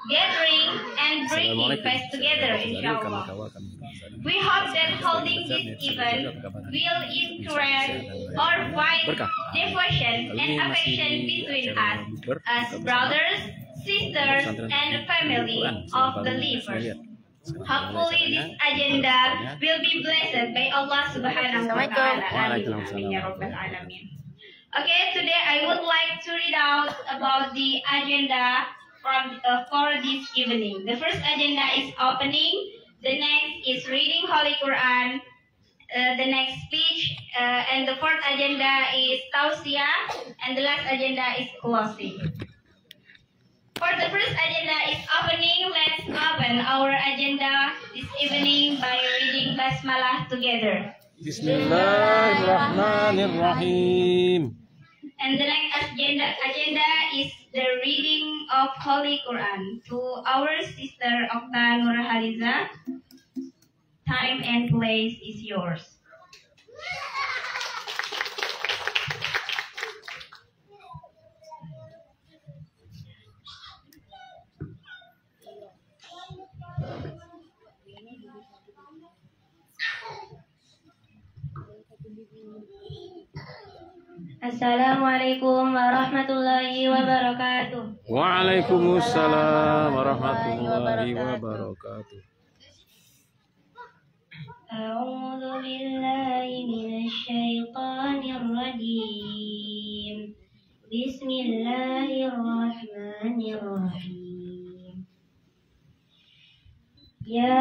gathering and bringing faith together, inshallah. We hope that holding this event will encourage or find devotion and affection between us as brothers, sisters, and family of believers. Hopefully this agenda will be blessed by Allah Subhanahu wa Ta'ala. Amin ya Rabbal Alamin. Okay, today I would like to read out about the agenda for this evening. The first agenda is opening, the next is reading Holy Quran, the next speech, and the fourth agenda is tausiah, and the last agenda is closing. For the first agenda is opening, let's open our agenda this evening by reading Basmalah together. Bismillahirrahmanirrahim. And the next agenda is the reading of Holy Quran to our sister Okta Nurhaliza. Time and place is yours. Assalamualaikum warahmatullahi wabarakatuh. Waalaikumsalam warahmatullahi wabarakatuh. A'udzu billahi minasy syaithanir rajim. Bismillahirrahmanirrahim. Ya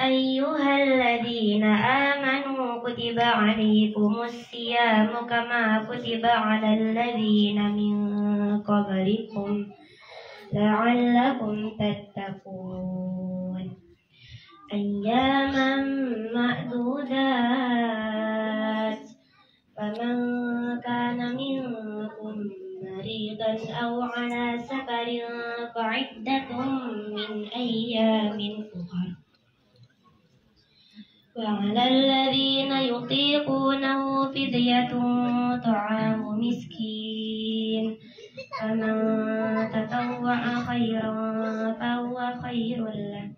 ayyuhalladzina amanu kutiba 'alaikumus siyamu kama kutiba 'alal ladzina min qablikum la'allakum tattaqun. Ayyaman ma'dudat. Faman kana minkum maridan aw 'ala safarin fa'iddatun min ayyamin ukhra. وعلى الذين يطيقونه فدية طعام مسكين فمن تطوع خيرا فهو خير له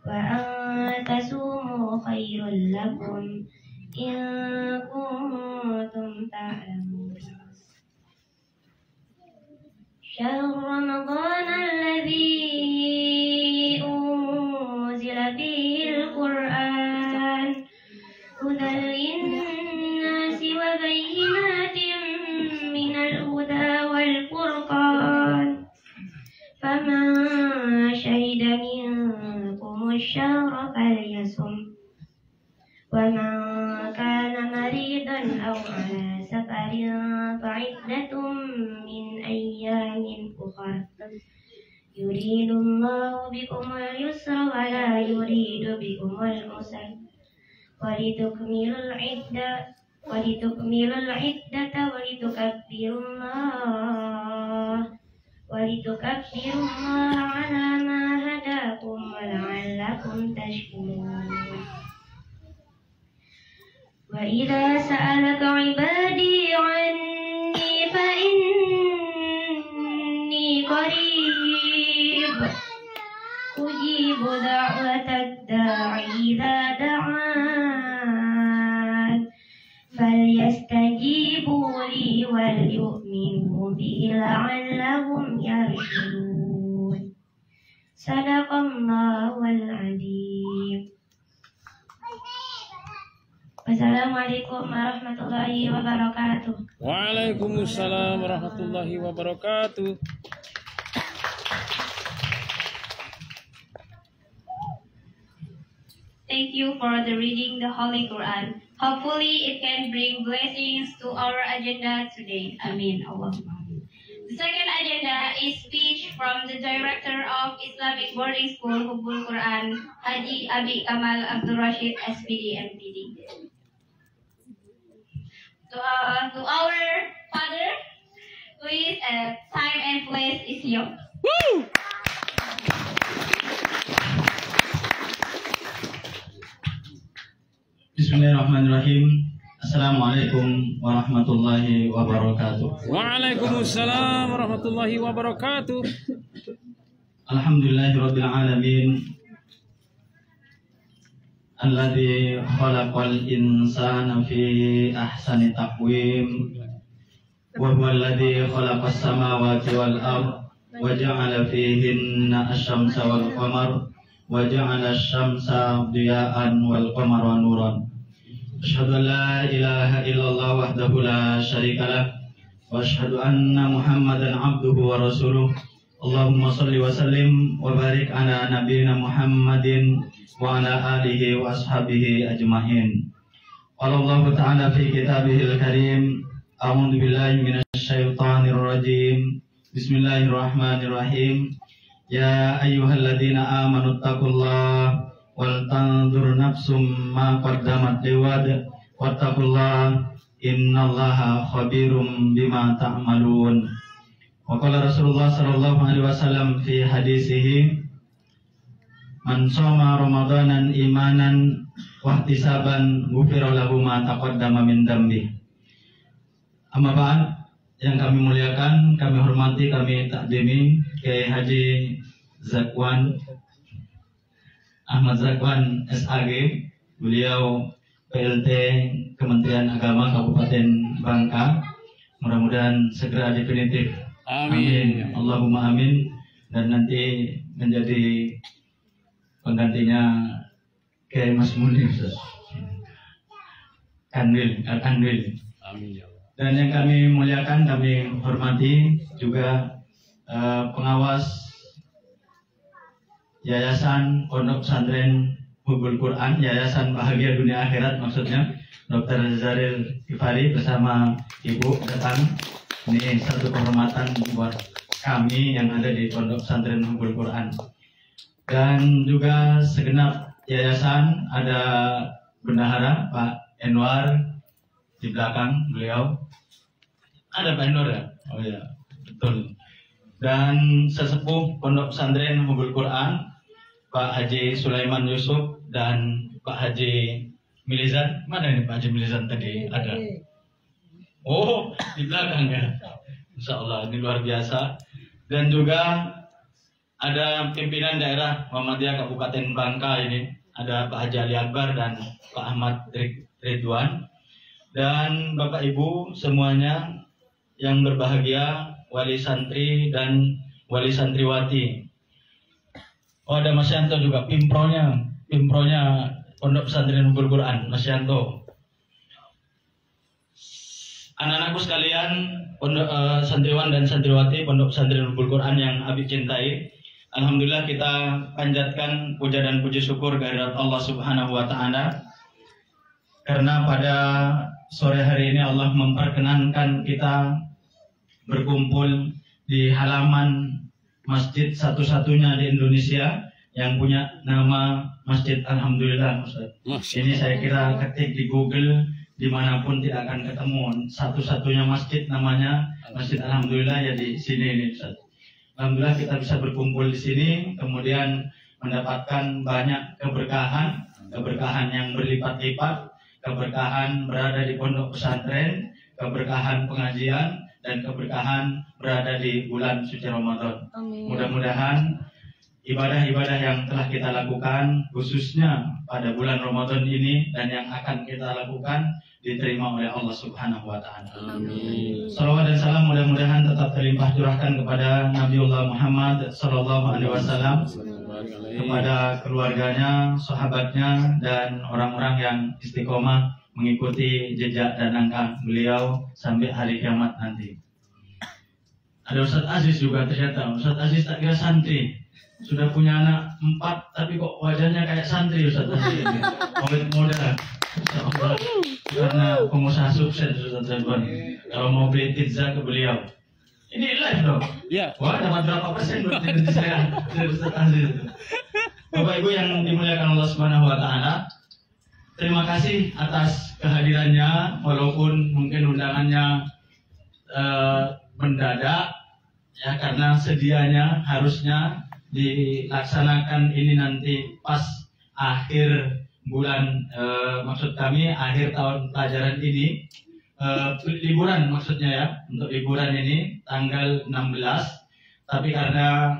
وأن تصوموا خير لكم إن كنتم تعلمون. شهر رمضان الذي أنزل فيه القرآن هدى للناس وبينات من الهدى والفرقان فمن شهد منكم الشهر فليصم ومن كان مريضا أو على سفر فعدة من أيام أخر يريد الله بكم اليسر ولا يريد بكم العسر ولتكملوا العدة ولتكبروا الله على ما هداكم ولعلكم تشكرون. وإذا سألك عبادي عني فإني قريب أجيب دعوة الداعي إذا دعان فليستجيبوا لي وليؤمنوا بي لعلهم يرشدون. صدق الله العظيم. Wassalamualaikum warahmatullahi wabarakatuh. Waalaikumsalam warahmatullahi wabarakatuh. Thank you for the reading the Holy Quran. Hopefully it can bring blessings to our agenda today. Amin. Allahumma. The second agenda is speech from the Director of Islamic Boarding School Hubbul Quran, Haji Abi Kamal Abdul Rashid, SPD, MPD. To our father, please, time and place is yours. Woo! Bismillahirrahmanirrahim. Assalamualaikum warahmatullahi wabarakatuh. Waalaikumsalam warahmatullahi wabarakatuh. Alhamdulillahirabbil alamin. Alladzi khalaqal insana fi ahsani taqwim. Wa huwa alladzi khalaqas samawati wal ardh wa ja'ala fihinna asy-syamsa wal qamar wa ja'ala asy-syamsa diya'an wal qamara nuran. Asyhadu an la ilaha illallah wahdahu la syarikalah wa asyhadu anna Muhammadan abduhu wa rasuluh. Allahumma shalli wa sallim wa barik ala nabiyyina Muhammadin wa ala alihi wa ashabihi ajma'in. Qala Allah ta'ala fi kitabihil karim, a'udzu billahi minasy syaithanir rajim. Bismillahirrahmanirrahim. Ya ayyuhalladzina amanu taqullaha wal tanzur nafsum ma qaddamat liwad wattaqullaha innallaha khabirum bima ta'malun. Wa qala Rasulullah sallallahu alaihi wasallam fi hadisihi, man shoma ramadanan imanan wa ihtisaban ghufira lahu ma taqaddama min dambi. Amma ba'd, yang kami muliakan, kami hormati, kami takdimi Kiai Haji Zakwan Ahmad Zakwan SAG, beliau PLT Kementerian Agama Kabupaten Bangka. Mudah-mudahan segera definitif. Amin. Allahumma amin. Dan nanti menjadi penggantinya Kiai Mas Munir, Kanwil. Amin ya Allah. Dan yang kami muliakan, kami hormati juga pengawas Yayasan Pondok Pesantren Hubul Quran, Yayasan Bahagia Dunia Akhirat maksudnya, Dr. Zaril Kifari bersama Ibu datang. Ini satu kehormatan buat kami yang ada di Pondok Pesantren Hubul Quran. Dan juga segenap yayasan, ada bendahara Pak Enwar di belakang beliau. Ada Pak Enwar ya? Oh ya, betul. Dan sesepuh Pondok Pesantren Hubul Quran, Pak Haji Sulaiman Yusuf dan Pak Haji Milizan. Mana ini Pak Haji Milizan tadi? Ada. Oh, di belakang ya. Insya Allah, ini luar biasa. Dan juga ada pimpinan daerah Muhammadiyah Kabupaten Bangka ini. Ada Pak Haji Ali Akbar dan Pak Ahmad Ridwan. Dan Bapak Ibu semuanya yang berbahagia, wali santri dan wali santriwati. Oh, ada Mas Yanto juga, pimpronya Pondok Pesantren Hubul Quran, Mas Yanto. Anak-anakku sekalian, santriwan dan santriwati Pondok Pesantren Hubul Quran yang Abi cintai, alhamdulillah kita panjatkan puja dan puji syukur kehadirat Allah Subhanahu wa taala. Karena pada sore hari ini Allah memperkenankan kita berkumpul di halaman masjid satu-satunya di Indonesia yang punya nama Masjid Alhamdulillah, Ustaz. Ini saya kira ketik di Google dimanapun tidak akan ketemu. Satu-satunya masjid namanya Masjid Alhamdulillah ya di sini ini, Ustaz. Alhamdulillah kita bisa berkumpul di sini, kemudian mendapatkan banyak keberkahan yang berlipat-lipat, keberkahan berada di pondok pesantren, keberkahan pengajian, dan keberkahan berada di bulan suci Ramadan. Mudah-mudahan ibadah-ibadah yang telah kita lakukan khususnya pada bulan Ramadan ini dan yang akan kita lakukan diterima oleh Allah Subhanahu wa taala. Amin. Salawat dan salam mudah-mudahan tetap terlimpah curahkan kepada Nabiullah Muhammad sallallahu alaihi wasallam, kepada keluarganya, sahabatnya, dan orang-orang yang istiqomah mengikuti jejak dan langkah beliau sampai hari kiamat nanti. Ada Ustadz Aziz juga ternyata. Ustadz Aziz tak kira santri, sudah punya anak 4 tapi kok wajahnya kayak santri Ustadz Aziz ini. Awet muda, insyaallah. Karena pengusaha sukses Ustadz Ridwan. Kalau mau beli pizza ke beliau. Ini live dong. Iya. Wah, dapat berapa persen buat dari saya dari Ustadz Aziz. Bapak Ibu yang dimuliakan Allah Subhanahu wa taala, terima kasih atas kehadirannya, walaupun mungkin undangannya mendadak ya, karena sedianya harusnya dilaksanakan ini nanti pas akhir bulan maksud kami akhir tahun pelajaran ini liburan maksudnya ya, untuk liburan ini tanggal 16, tapi karena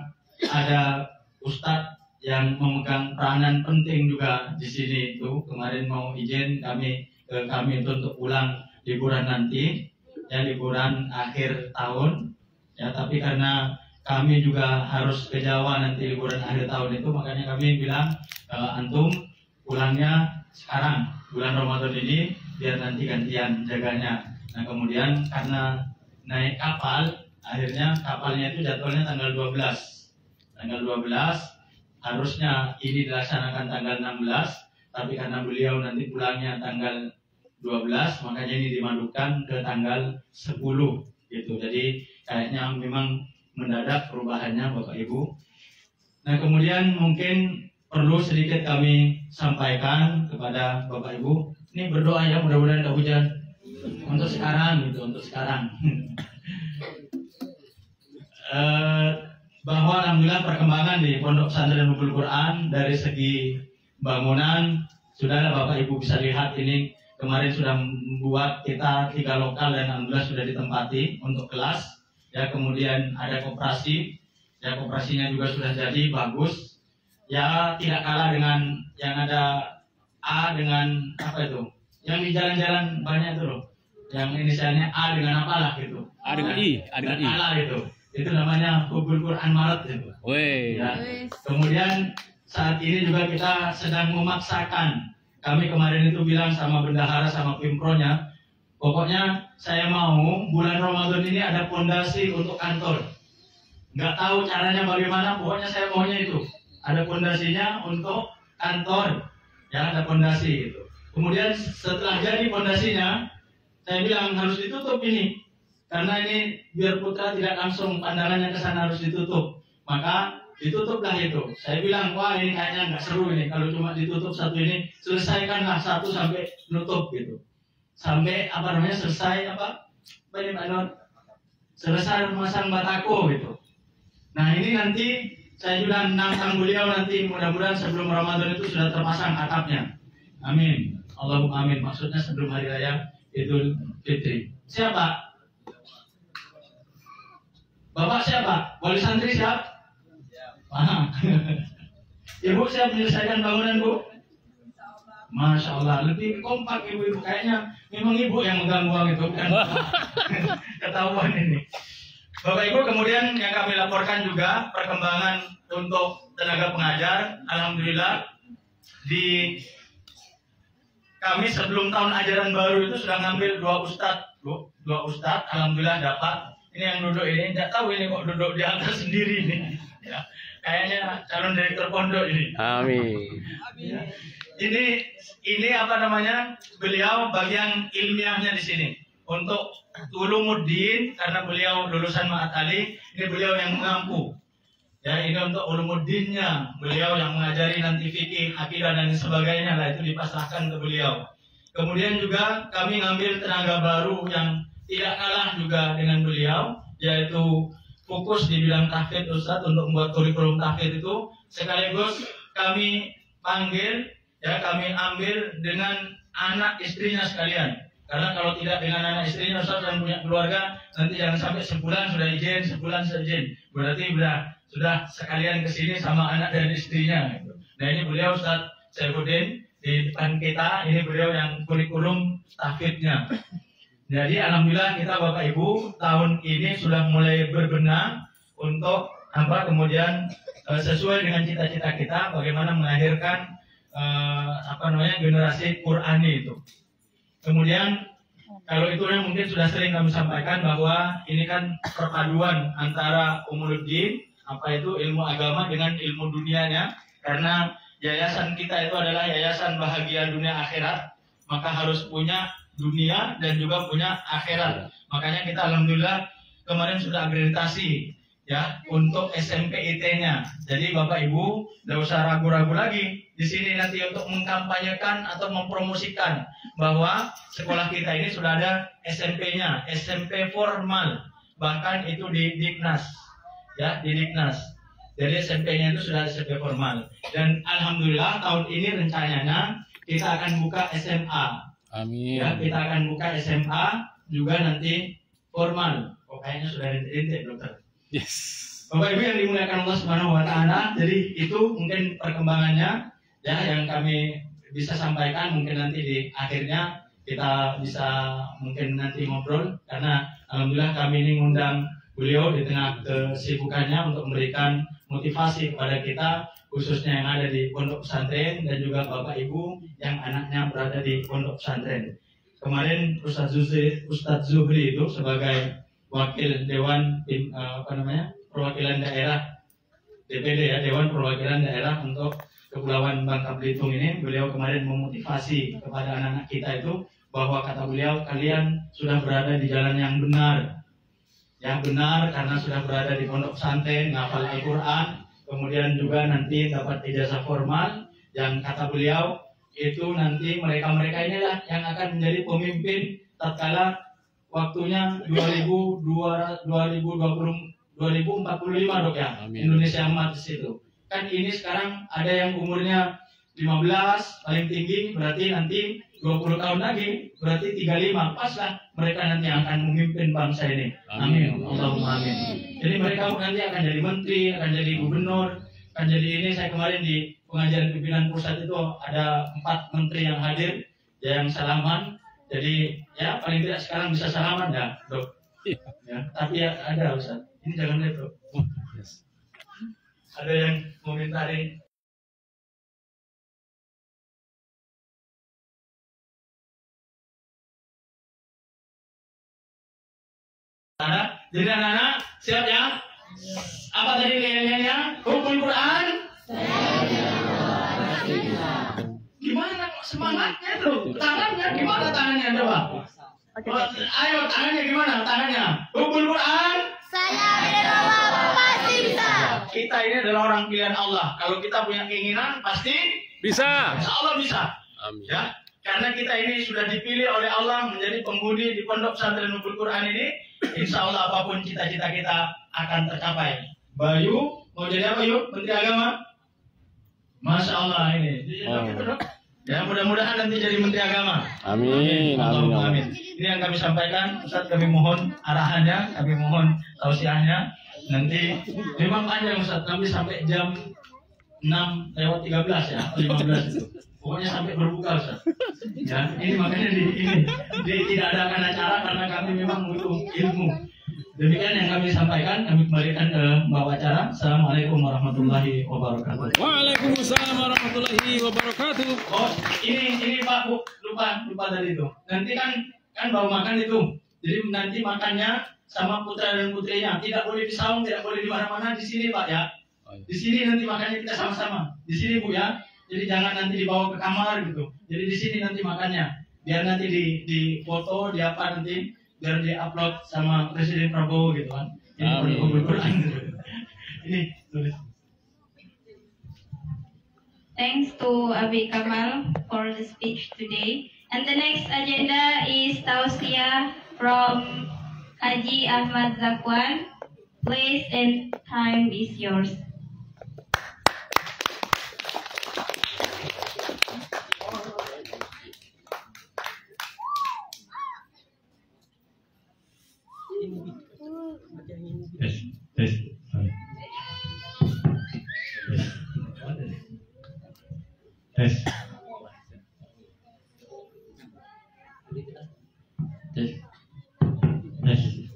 ada ustadz yang memegang peranan penting juga di sini itu kemarin mau izin kami itu untuk pulang liburan nanti ya, liburan akhir tahun ya, tapi karena kami juga harus ke Jawa nanti liburan akhir tahun itu, makanya kami bilang antum pulangnya sekarang bulan Ramadan ini biar nanti gantian jaganya. Nah kemudian karena naik kapal, akhirnya kapalnya itu jadwalnya tanggal 12. Tanggal 12 harusnya ini dilaksanakan tanggal 16, tapi karena beliau nanti pulangnya tanggal 12, makanya ini dimadukan ke tanggal 10 gitu. Jadi kayaknya memang mendadak perubahannya Bapak Ibu. Nah kemudian mungkin perlu sedikit kami sampaikan kepada Bapak Ibu. Ini berdoa ya, mudah-mudahan tidak hujan. Untuk sekarang gitu, untuk sekarang. Bahwa alhamdulillah perkembangan di Pondok Pesantren Nurul Quran dari segi bangunan sudah Bapak Ibu bisa lihat ini kemarin sudah membuat kita 3 lokal dan alhamdulillah sudah ditempati untuk kelas ya, kemudian ada koperasi ya, koperasinya juga sudah jadi bagus ya, tidak kalah dengan yang ada A dengan apa itu yang di jalan-jalan banyak itu loh, yang inisialnya A dengan apalah gitu, A dengan I, A dengan I ala gitu. Itu namanya Hubul Quran Maret gitu. Ya. Kemudian saat ini juga kita sedang memaksakan. Kami kemarin itu bilang sama bendahara sama pimpronya, pokoknya saya mau bulan Ramadan ini ada pondasi untuk kantor. Nggak tahu caranya bagaimana, pokoknya saya maunya itu. Ada pondasinya untuk kantor. Ya, ada pondasi itu. Kemudian setelah jadi pondasinya, saya bilang harus ditutup ini. Karena ini biar putra tidak langsung pandangannya ke sana, harus ditutup. Maka ditutuplah itu. Saya bilang, wah ini kayaknya nggak seru ini. Kalau cuma ditutup satu ini, selesaikanlah satu sampai nutup gitu. Sampai apa namanya selesai apa? Apa ini Pak Nur? Selesai memasang batako gitu. Nah ini nanti saya juga nantang beliau nanti mudah-mudahan sebelum Ramadan itu sudah terpasang atapnya. Amin. Allahumma amin. Maksudnya sebelum hari raya Idul Fitri. Siapa? Bapak siapa? Wali santri siap? Ibu siap menyelesaikan bangunan Bu? Masya Allah, lebih kompak ibu-ibu. Kayaknya memang ibu yang megang uang itu kan. Ketahuan ini. Bapak Ibu, kemudian yang kami laporkan juga perkembangan untuk tenaga pengajar. Alhamdulillah di kami sebelum tahun ajaran baru itu sudah ngambil 2 ustadz, Bu. 2 ustadz, alhamdulillah dapat. Ini yang duduk ini, tidak tahu ini kok duduk di atas sendiri ini. Ya, kayaknya calon direktur pondok ini. Amin. Ya. Ini apa namanya? Beliau bagian ilmiahnya di sini. Untuk Ulumuddin, karena beliau lulusan Ma'at Ali, ini beliau yang mengampu. Ya, ini untuk Ulumuddinnya, beliau yang mengajari nanti fikih, akidah dan sebagainya lah, itu dipasrahkan ke beliau. Kemudian juga kami ngambil tenaga baru yang tidak kalah juga dengan beliau, yaitu fokus di bidang tahfidz Ustadz untuk membuat kurikulum tahfidz itu, sekaligus kami panggil, ya kami ambil dengan anak istrinya sekalian. Karena kalau tidak dengan anak istrinya Ustadz yang punya keluarga, nanti jangan sampai sebulan sudah izin, sebulan sudah izin. Berarti sudah sekalian ke sini sama anak dan istrinya. Nah ini beliau Ustadz Saifuddin di depan kita, ini beliau yang kurikulum tahfidznya. Jadi alhamdulillah kita Bapak Ibu tahun ini sudah mulai berbenah untuk kemudian sesuai dengan cita-cita kita bagaimana melahirkan generasi Qurani itu. Kemudian kalau itu yang mungkin sudah sering kami sampaikan bahwa ini kan perpaduan antara umuluddin, apa itu ilmu agama dengan ilmu dunianya, karena yayasan kita itu adalah yayasan bahagia dunia akhirat, maka harus punya dunia dan juga punya akhirat. Makanya kita alhamdulillah kemarin sudah akreditasi ya untuk SMP IT-nya. Jadi Bapak Ibu tidak usah ragu-ragu lagi di sini nanti untuk mengkampanyekan atau mempromosikan bahwa sekolah kita ini sudah ada SMP-nya, SMP formal, bahkan itu di Diknas, ya di Diknas. Jadi SMP-nya itu sudah SMP formal. Dan alhamdulillah tahun ini rencananya kita akan buka SMA. Amin. Ya, kita akan buka SMA juga nanti formal. Oh, kayaknya sudah rintik dokter. Yes. Bapak Ibu yang dimuliakan Allah Subhanahu wa taala, jadi itu mungkin perkembangannya ya yang kami bisa sampaikan. Mungkin nanti di akhirnya kita bisa mungkin nanti ngobrol, karena alhamdulillah kami ini ngundang beliau di tengah kesibukannya untuk memberikan motivasi kepada kita, khususnya yang ada di pondok pesantren dan juga Bapak Ibu yang anaknya berada di pondok pesantren. Kemarin Ustadz Zuhri itu sebagai wakil Dewan perwakilan daerah DPD ya, Dewan Perwakilan Daerah untuk Kepulauan Bangka Belitung ini, beliau kemarin memotivasi kepada anak-anak kita itu bahwa kata beliau, kalian sudah berada di jalan yang benar. Yang benar karena sudah berada di pondok pesantren, ngafal Al-Quran, kemudian juga nanti dapat ijazah formal, yang kata beliau itu nanti mereka-mereka inilah yang akan menjadi pemimpin tatkala waktunya 2045 dok ya. Amin. Indonesia emas itu. Kan ini sekarang ada yang umurnya 15 paling tinggi, berarti nanti 20 tahun lagi berarti 35, pas lah mereka nanti akan memimpin bangsa ini. Amin. Allahumma amin. Jadi mereka nanti akan jadi menteri, akan jadi gubernur, akan jadi ini. Saya kemarin di pengajian pimpinan pusat itu ada 4 menteri yang hadir, ya, yang salaman. Jadi ya paling tidak sekarang bisa salaman ya dok. Ya, tapi ya ada Ustaz. Ini jangan lihat dok. Ada yang komentari. Jadi anak-anak siap ya? Apa tadi nyanyiannya? Hukum Quran? Gimana kok semangatnya tuh? Tangannya gimana tangannya coba? Ayo tangannya gimana tangannya? Hukum Quran? Saya berdoa pasti bisa. Kita ini adalah orang pilihan Allah. Kalau kita punya keinginan pasti Bisa. insya Allah bisa. Amin. Ya, karena kita ini sudah dipilih oleh Allah menjadi penghuni di Pondok Pesantren Nurul Quran ini. Insya Allah apapun cita-cita kita akan tercapai. Bayu mau jadi apa yuk? Menteri Agama? Masya Allah ini. Ya mudah-mudahan nanti jadi Menteri Agama. Amin. Allahumma amin. Ini yang kami sampaikan. Ustaz, kami mohon arahannya, kami mohon tausiahnya. Nanti memang panjang Ustaz, kami sampai jam 6:13 ya, 15 itu. Pokoknya sampai berbuka Ustaz. Ya, ini makanya tidak adakan acara karena kami memang butuh ilmu. Demikian yang kami sampaikan, kami kembalikan ke bawa acara. Assalamualaikum warahmatullahi wabarakatuh. Waalaikumsalam warahmatullahi wabarakatuh. Oh, ini Pak Bu, lupa tadi itu. Nanti kan bawa makan itu. Jadi nanti makannya sama putra dan putrinya. Tidak boleh di saung, tidak boleh di mana-mana, di sini Pak ya. Di sini nanti makannya kita sama-sama. Di sini Bu ya. Jadi jangan nanti dibawa ke kamar gitu. Jadi di sini nanti makannya. Biar nanti di foto, di apa nanti, biar di upload sama Presiden Prabowo gitu kan. Ini Quran. Ini tulis. Thanks to Abi Kamal for the speech today. And the next agenda is Tausiah from Haji Ahmad Zakwan. Place and time is yours.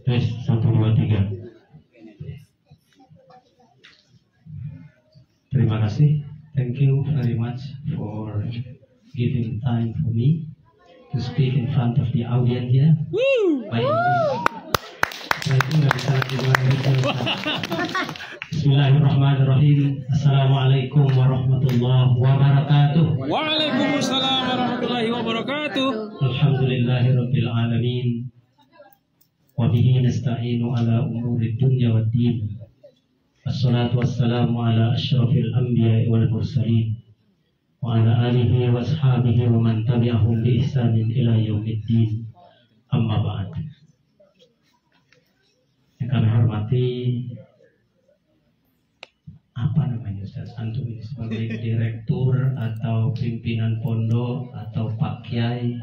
Tes 1 2 3. Terima kasih. Thank you very much for giving time for me to speak in front of the audience here. Baik. Saya itu nggak bisa Bismillahirrahmanirrahim. Assalamualaikum warahmatullahi wabarakatuh. Waalaikumsalam warahmatullahi wabarakatuh. Alhamdulillahirabbil alamin. Wa bihi nasta'inu ala umuri dunya waddin. Wassalatu wassalamu ala asyrafil anbiya'i wal mursalin wa ala alihi wa ashabihi wa man tabi'ahum bi ihsanin ila yaumiddin. Amma ba'd. Yang kami hormati, apa namanya Ustaz? Ustaz, antum ini sebagai direktur atau pimpinan pondok atau Pak Kiai,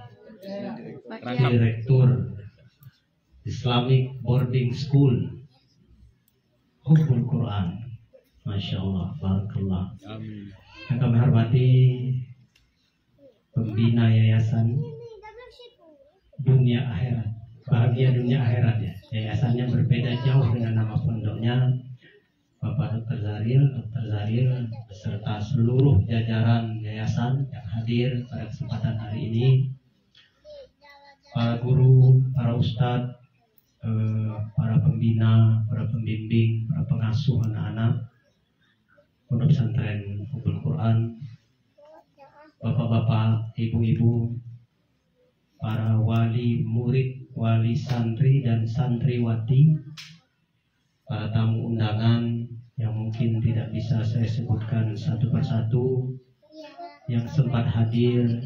direktur Islamic Boarding School, Hubbul Quran, Masya Allah, Barakallah. Yang kami hormati pembina yayasan Dunia Akhirat, Bahagia Dunia Akhirat ya. Yayasannya berbeda jauh dengan nama pondoknya. Bapak Dr. Zaril beserta seluruh jajaran yayasan yang hadir pada kesempatan hari ini, para guru, para ustadz, para pembina, para pembimbing, para pengasuh anak-anak pondok pesantren Hubbul Quran, bapak-bapak, ibu-ibu, para wali murid, wali santri dan santriwati, para tamu undangan yang mungkin tidak bisa saya sebutkan satu persatu, yang sempat hadir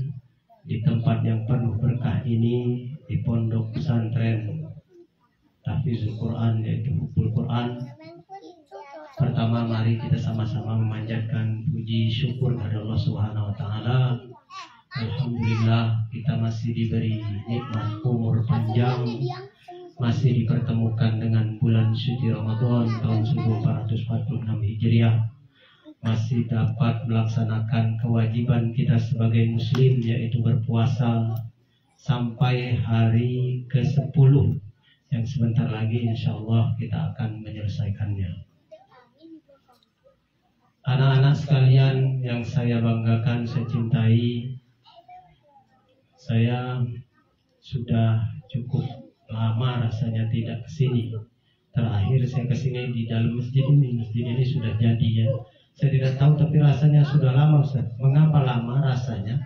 di tempat yang penuh berkah ini, di pondok pesantren Tahfizul Quran yaitu Hubbul Quran. Pertama, mari kita sama-sama memanjatkan puji syukur kepada Allah Subhanahu wa taala. Alhamdulillah kita masih diberi nikmat umur panjang, masih dipertemukan dengan bulan suci Ramadan tahun 1446 Hijriah, masih dapat melaksanakan kewajiban kita sebagai muslim yaitu berpuasa sampai hari ke-10 yang sebentar lagi insya Allah kita akan menyelesaikannya. Anak-anak sekalian yang saya banggakan, saya cintai, saya sudah cukup lama rasanya tidak kesini. Terakhir saya kesini di dalam masjid ini. Masjid ini sudah jadi ya. Saya tidak tahu tapi rasanya sudah lama Ustaz. Mengapa lama rasanya?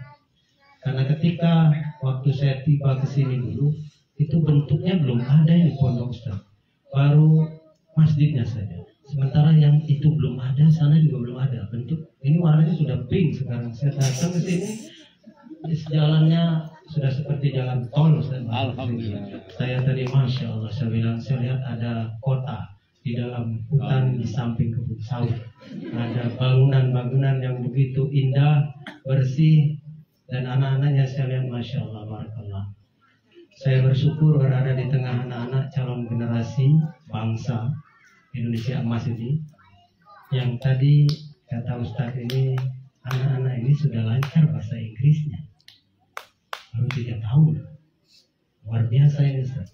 Karena ketika waktu saya tiba kesini dulu, itu bentuknya belum ada di pondok Ustaz. Baru masjidnya saja. Sementara yang itu belum ada, sana juga belum ada. Bentuk ini warnanya sudah pink sekarang. Saya datang ke sini, jalannya sudah seperti jalan tol. Alhamdulillah. Saya tadi Masya Allah, saya bilang saya lihat ada kota di dalam hutan di samping kebun sawit. Ada bangunan-bangunan yang begitu indah, bersih, dan anak-anaknya saya lihat Masya Allah, Barakallah. Saya bersyukur berada di tengah anak-anak calon generasi bangsa Indonesia emas ini, yang tadi kata Ustadz ini, anak-anak ini sudah lancar bahasa Inggrisnya baru 3 tahun. Luar biasa ini Ustadz.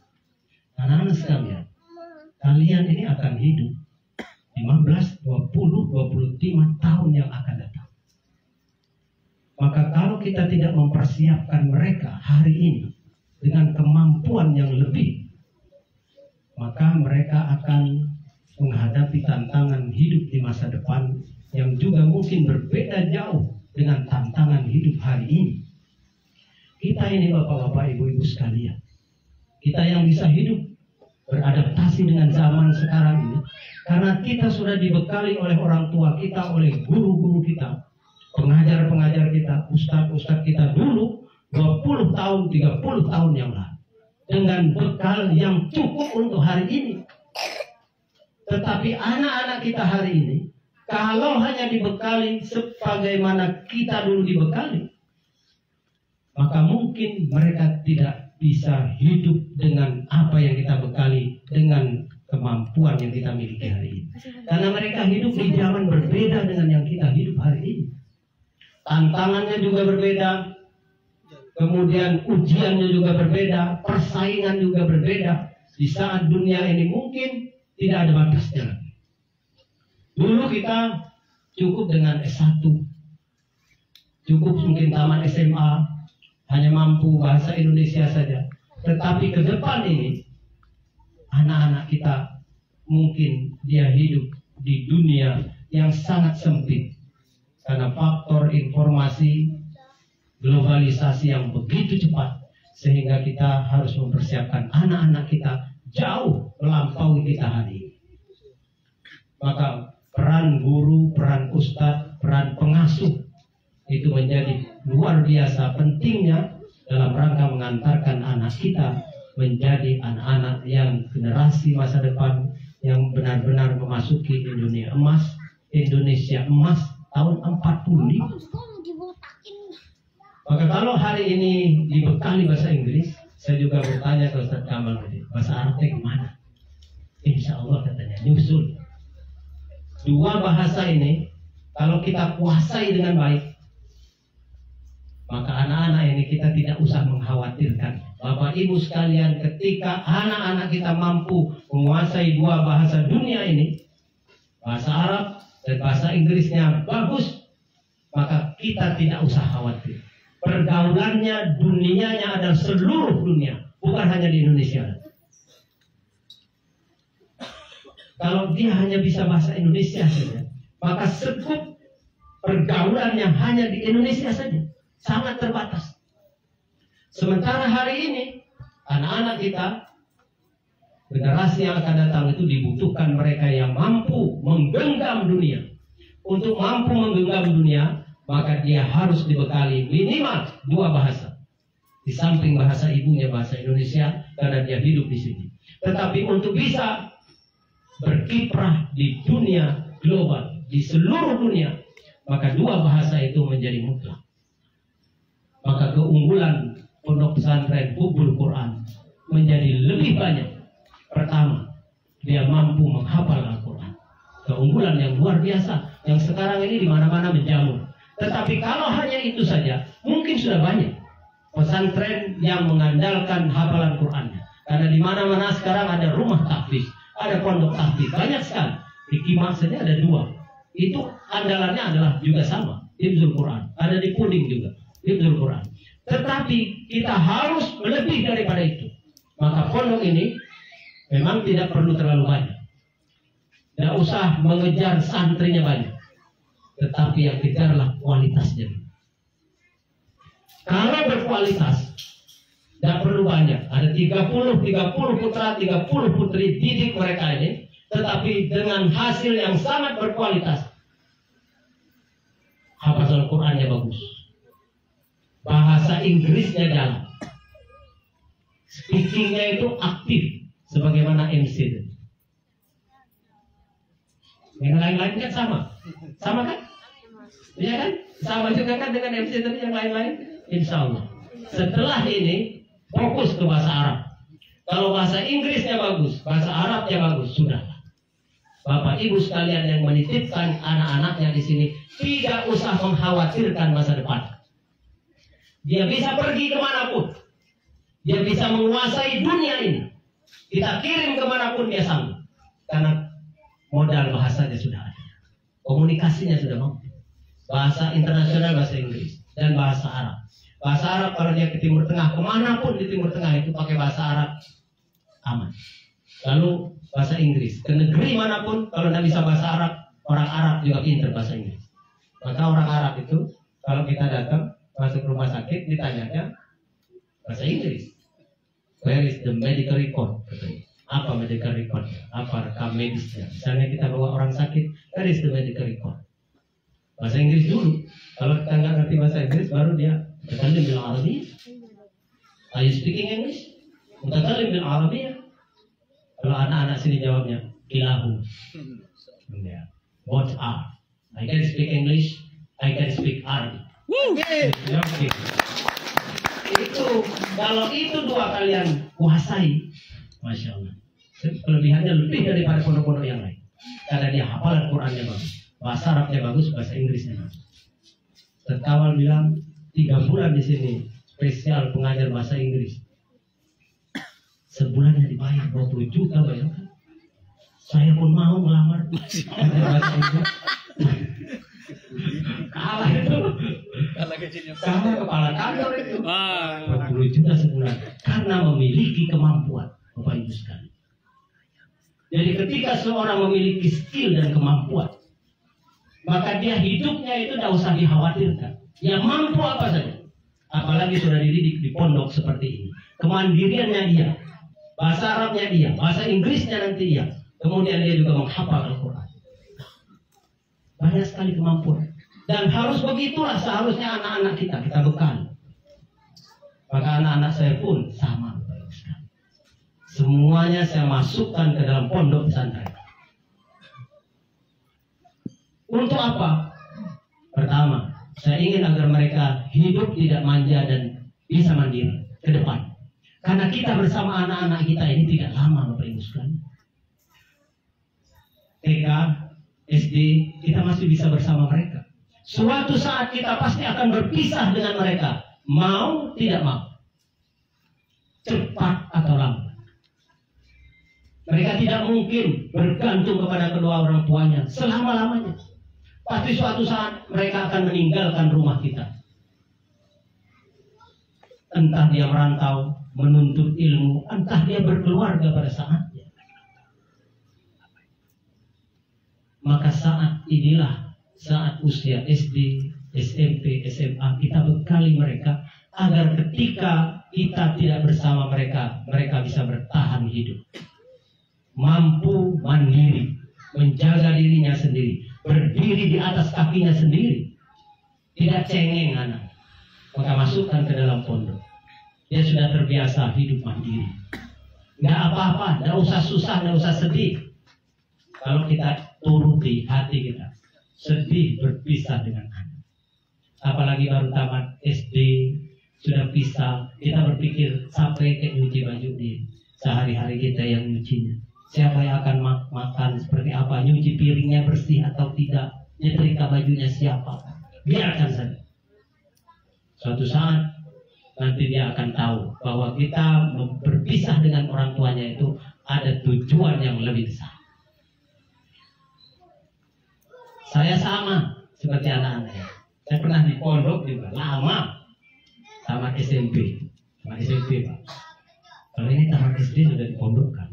Anak-anak sekalian, kalian ini akan hidup 15, 20, 25 tahun yang akan datang. Maka kalau kita tidak mempersiapkan mereka hari ini dengan kemampuan yang lebih, maka mereka akan menghadapi tantangan hidup di masa depan yang juga mungkin berbeda jauh dengan tantangan hidup hari ini. Kita ini bapak-bapak, ibu-ibu sekalian, kita yang bisa hidup beradaptasi dengan zaman sekarang ini, karena kita sudah dibekali oleh orang tua kita, oleh guru-guru kita, pengajar-pengajar kita, ustadz-ustadz kita dulu 20 tahun, 30 tahun yang lalu, dengan bekal yang cukup untuk hari ini. Tetapi anak-anak kita hari ini, kalau hanya dibekali sebagaimana kita dulu dibekali, maka mungkin mereka tidak bisa hidup dengan apa yang kita bekali, dengan kemampuan yang kita miliki hari ini. Karena mereka hidup di zaman berbeda dengan yang kita hidup hari ini. Tantangannya juga berbeda, kemudian ujiannya juga berbeda, persaingan juga berbeda. Di saat dunia ini mungkin tidak ada batasnya. Dulu kita cukup dengan S1, cukup mungkin tamat SMA, hanya mampu bahasa Indonesia saja. Tetapi ke depan ini, anak-anak kita mungkin dia hidup di dunia yang sangat sempit. Karena faktor informasi, globalisasi yang begitu cepat, sehingga kita harus mempersiapkan anak-anak kita jauh melampaui kita hari ini. Maka peran guru, peran ustadz, peran pengasuh itu menjadi luar biasa pentingnya dalam rangka mengantarkan anak kita menjadi anak-anak yang generasi masa depan yang benar-benar memasuki dunia emas, Indonesia emas tahun 45. Maka kalau hari ini dibekali bahasa Inggris, saya juga bertanya ke Ustaz Kamal tadi, bahasa Arabnya gimana? Insya Allah katanya nyusul. Dua bahasa ini kalau kita kuasai dengan baik, maka anak-anak ini kita tidak usah mengkhawatirkan. Bapak Ibu sekalian, ketika anak-anak kita mampu menguasai dua bahasa dunia ini, bahasa Arab dan bahasa Inggrisnya bagus, maka kita tidak usah khawatir. Pergaulannya, dunianya adalah seluruh dunia, bukan hanya di Indonesia. Kalau dia hanya bisa bahasa Indonesia saja, maka sekup pergaulan yang hanya di Indonesia saja sangat terbatas. Sementara hari ini anak-anak kita, generasi yang akan datang itu dibutuhkan mereka yang mampu menggenggam dunia. Untuk mampu menggenggam dunia, maka dia harus dibekali minimal dua bahasa. Di samping bahasa ibunya bahasa Indonesia, karena dia hidup di sini. Tetapi untuk bisa berkiprah di dunia global, di seluruh dunia, maka dua bahasa itu menjadi mutlak. Maka keunggulan pondok pesantren Hubul Quran menjadi lebih banyak. Pertama, dia mampu menghafal Al-Quran. Keunggulan yang luar biasa, yang sekarang ini di mana-mana menjamur. Tetapi kalau hanya itu saja, mungkin sudah banyak pesantren yang mengandalkan hafalan Qurannya. Karena di mana-mana sekarang ada rumah tahfiz, ada pondok tahfiz, banyak sekali. Di Kimah saja ada 2. Itu andalannya adalah juga sama, hifzul Quran. Ada di Puding juga, hifzul Quran. Tetapi kita harus lebih daripada itu. Maka pondok ini memang tidak perlu terlalu banyak. Tidak usah mengejar santrinya banyak. Tetapi yang kejarlah kualitasnya. Kalau berkualitas, tidak perlu banyak. Ada 30 putra, 30 putri didik mereka ini. Tetapi dengan hasil yang sangat berkualitas. Hafazal Qurannya bagus. Bahasa Inggrisnya jalan. Speakingnya itu aktif. Sebagaimana MC itu. Yang lain-lain kan sama. Sama kan? Iya kan? Sama juga kan dengan MC tadi yang lain-lain? Insya Allah. Setelah ini fokus ke bahasa Arab. Kalau bahasa Inggrisnya bagus, bahasa Arabnya bagus, sudah. Bapak Ibu sekalian yang menitipkan anak-anaknya di sini tidak usah mengkhawatirkan masa depan. Dia bisa pergi kemanapun. Dia bisa menguasai dunia ini. Kita kirim kemanapun dia sanggup. Karena modal bahasanya sudah ada. Komunikasinya sudah mampu. Bahasa internasional, bahasa Inggris, dan bahasa Arab. Bahasa Arab kalau dia ke Timur Tengah, kemanapun di Timur Tengah itu pakai bahasa Arab, aman. Lalu bahasa Inggris, ke negeri manapun kalau tidak bisa bahasa Arab, orang Arab juga pintar bahasa Inggris. Maka orang Arab itu kalau kita datang masuk rumah sakit ditanyanya bahasa Inggris. Where is the medical record? Katanya. Apa medical record? Apa rekam medisnya? Misalnya kita bawa orang sakit, where is the medical record? Bahasa Inggris dulu. Kalau kita nggak ngerti bahasa Inggris, baru dia mutakallim bil Arabiyyah. Are you speaking English? Mutakallim bil Arabiyyah. Kalau anak-anak sini jawabnya ilahu. What are? I can speak English, I can speak Arabic. Okay. Itu kalau itu dua kalian kuasai, masya Allah. Kelebihannya lebih daripada pondok-pondok yang lain. Karena dia hafalan Qurannya bagus, bahasa Arabnya bagus, bahasa Inggrisnya bagus. Terkawal bilang 3 bulan di sini spesial pengajar bahasa Inggris. Sebulannya dibayar 20 juta, bayangkan. Saya pun mau melamar pengajar bahasa Inggris. Kalah itu. Kalah kepala kantor itu. 20 juta sebulan karena memiliki kemampuan, Bapak Ibu sekalian. Jadi ketika seorang memiliki skill dan kemampuan, maka dia hidupnya itu tidak usah dikhawatirkan. Dia mampu apa saja. Apalagi sudah dididik di pondok seperti ini. Kemandiriannya dia, bahasa Arabnya dia, bahasa Inggrisnya nanti dia. Kemudian dia juga menghafal Al-Quran. Banyak sekali kemampuan. Dan harus begitulah seharusnya anak-anak kita bekal. Maka anak-anak saya pun sama. Semuanya saya masukkan ke dalam pondok pesantren. Untuk apa? Pertama, saya ingin agar mereka hidup tidak manja dan bisa mandiri ke depan. Karena kita bersama anak-anak kita ini tidak lama, Bapak Ibu sekalian. TK, SD, kita masih bisa bersama mereka. Suatu saat kita pasti akan berpisah dengan mereka. Mau tidak mau. Cepat atau lambat. Mereka tidak mungkin bergantung kepada kedua orang tuanya selama-lamanya. Pasti suatu saat mereka akan meninggalkan rumah kita. Entah dia merantau, menuntut ilmu, entah dia berkeluarga pada saatnya. Maka saat inilah, saat usia SD, SMP, SMA, kita bekali mereka agar ketika kita tidak bersama mereka, mereka bisa bertahan hidup. Mampu mandiri, menjaga dirinya sendiri, berdiri di atas kakinya sendiri. Tidak cengeng anak. Maka masukkan ke dalam pondok. Dia sudah terbiasa hidup mandiri. Nggak apa-apa, nggak usah susah, nggak usah sedih. Kalau kita turuti hati kita, sedih berpisah dengan anak. Apalagi baru tamat SD, sudah pisah, kita berpikir sampai kayak nyuci baju di sehari-hari kita yang nyucinya. Siapa yang akan makan seperti apa, nyuci piringnya bersih atau tidak, nyetrika bajunya siapa. Biarkan saja. Suatu saat nanti dia akan tahu bahwa kita berpisah dengan orang tuanya itu ada tujuan yang lebih besar. Saya sama seperti anak-anak. Saya pernah di pondok juga lama sama SMP, Pak. Kalau ini tamat SD sudah dipondokkan,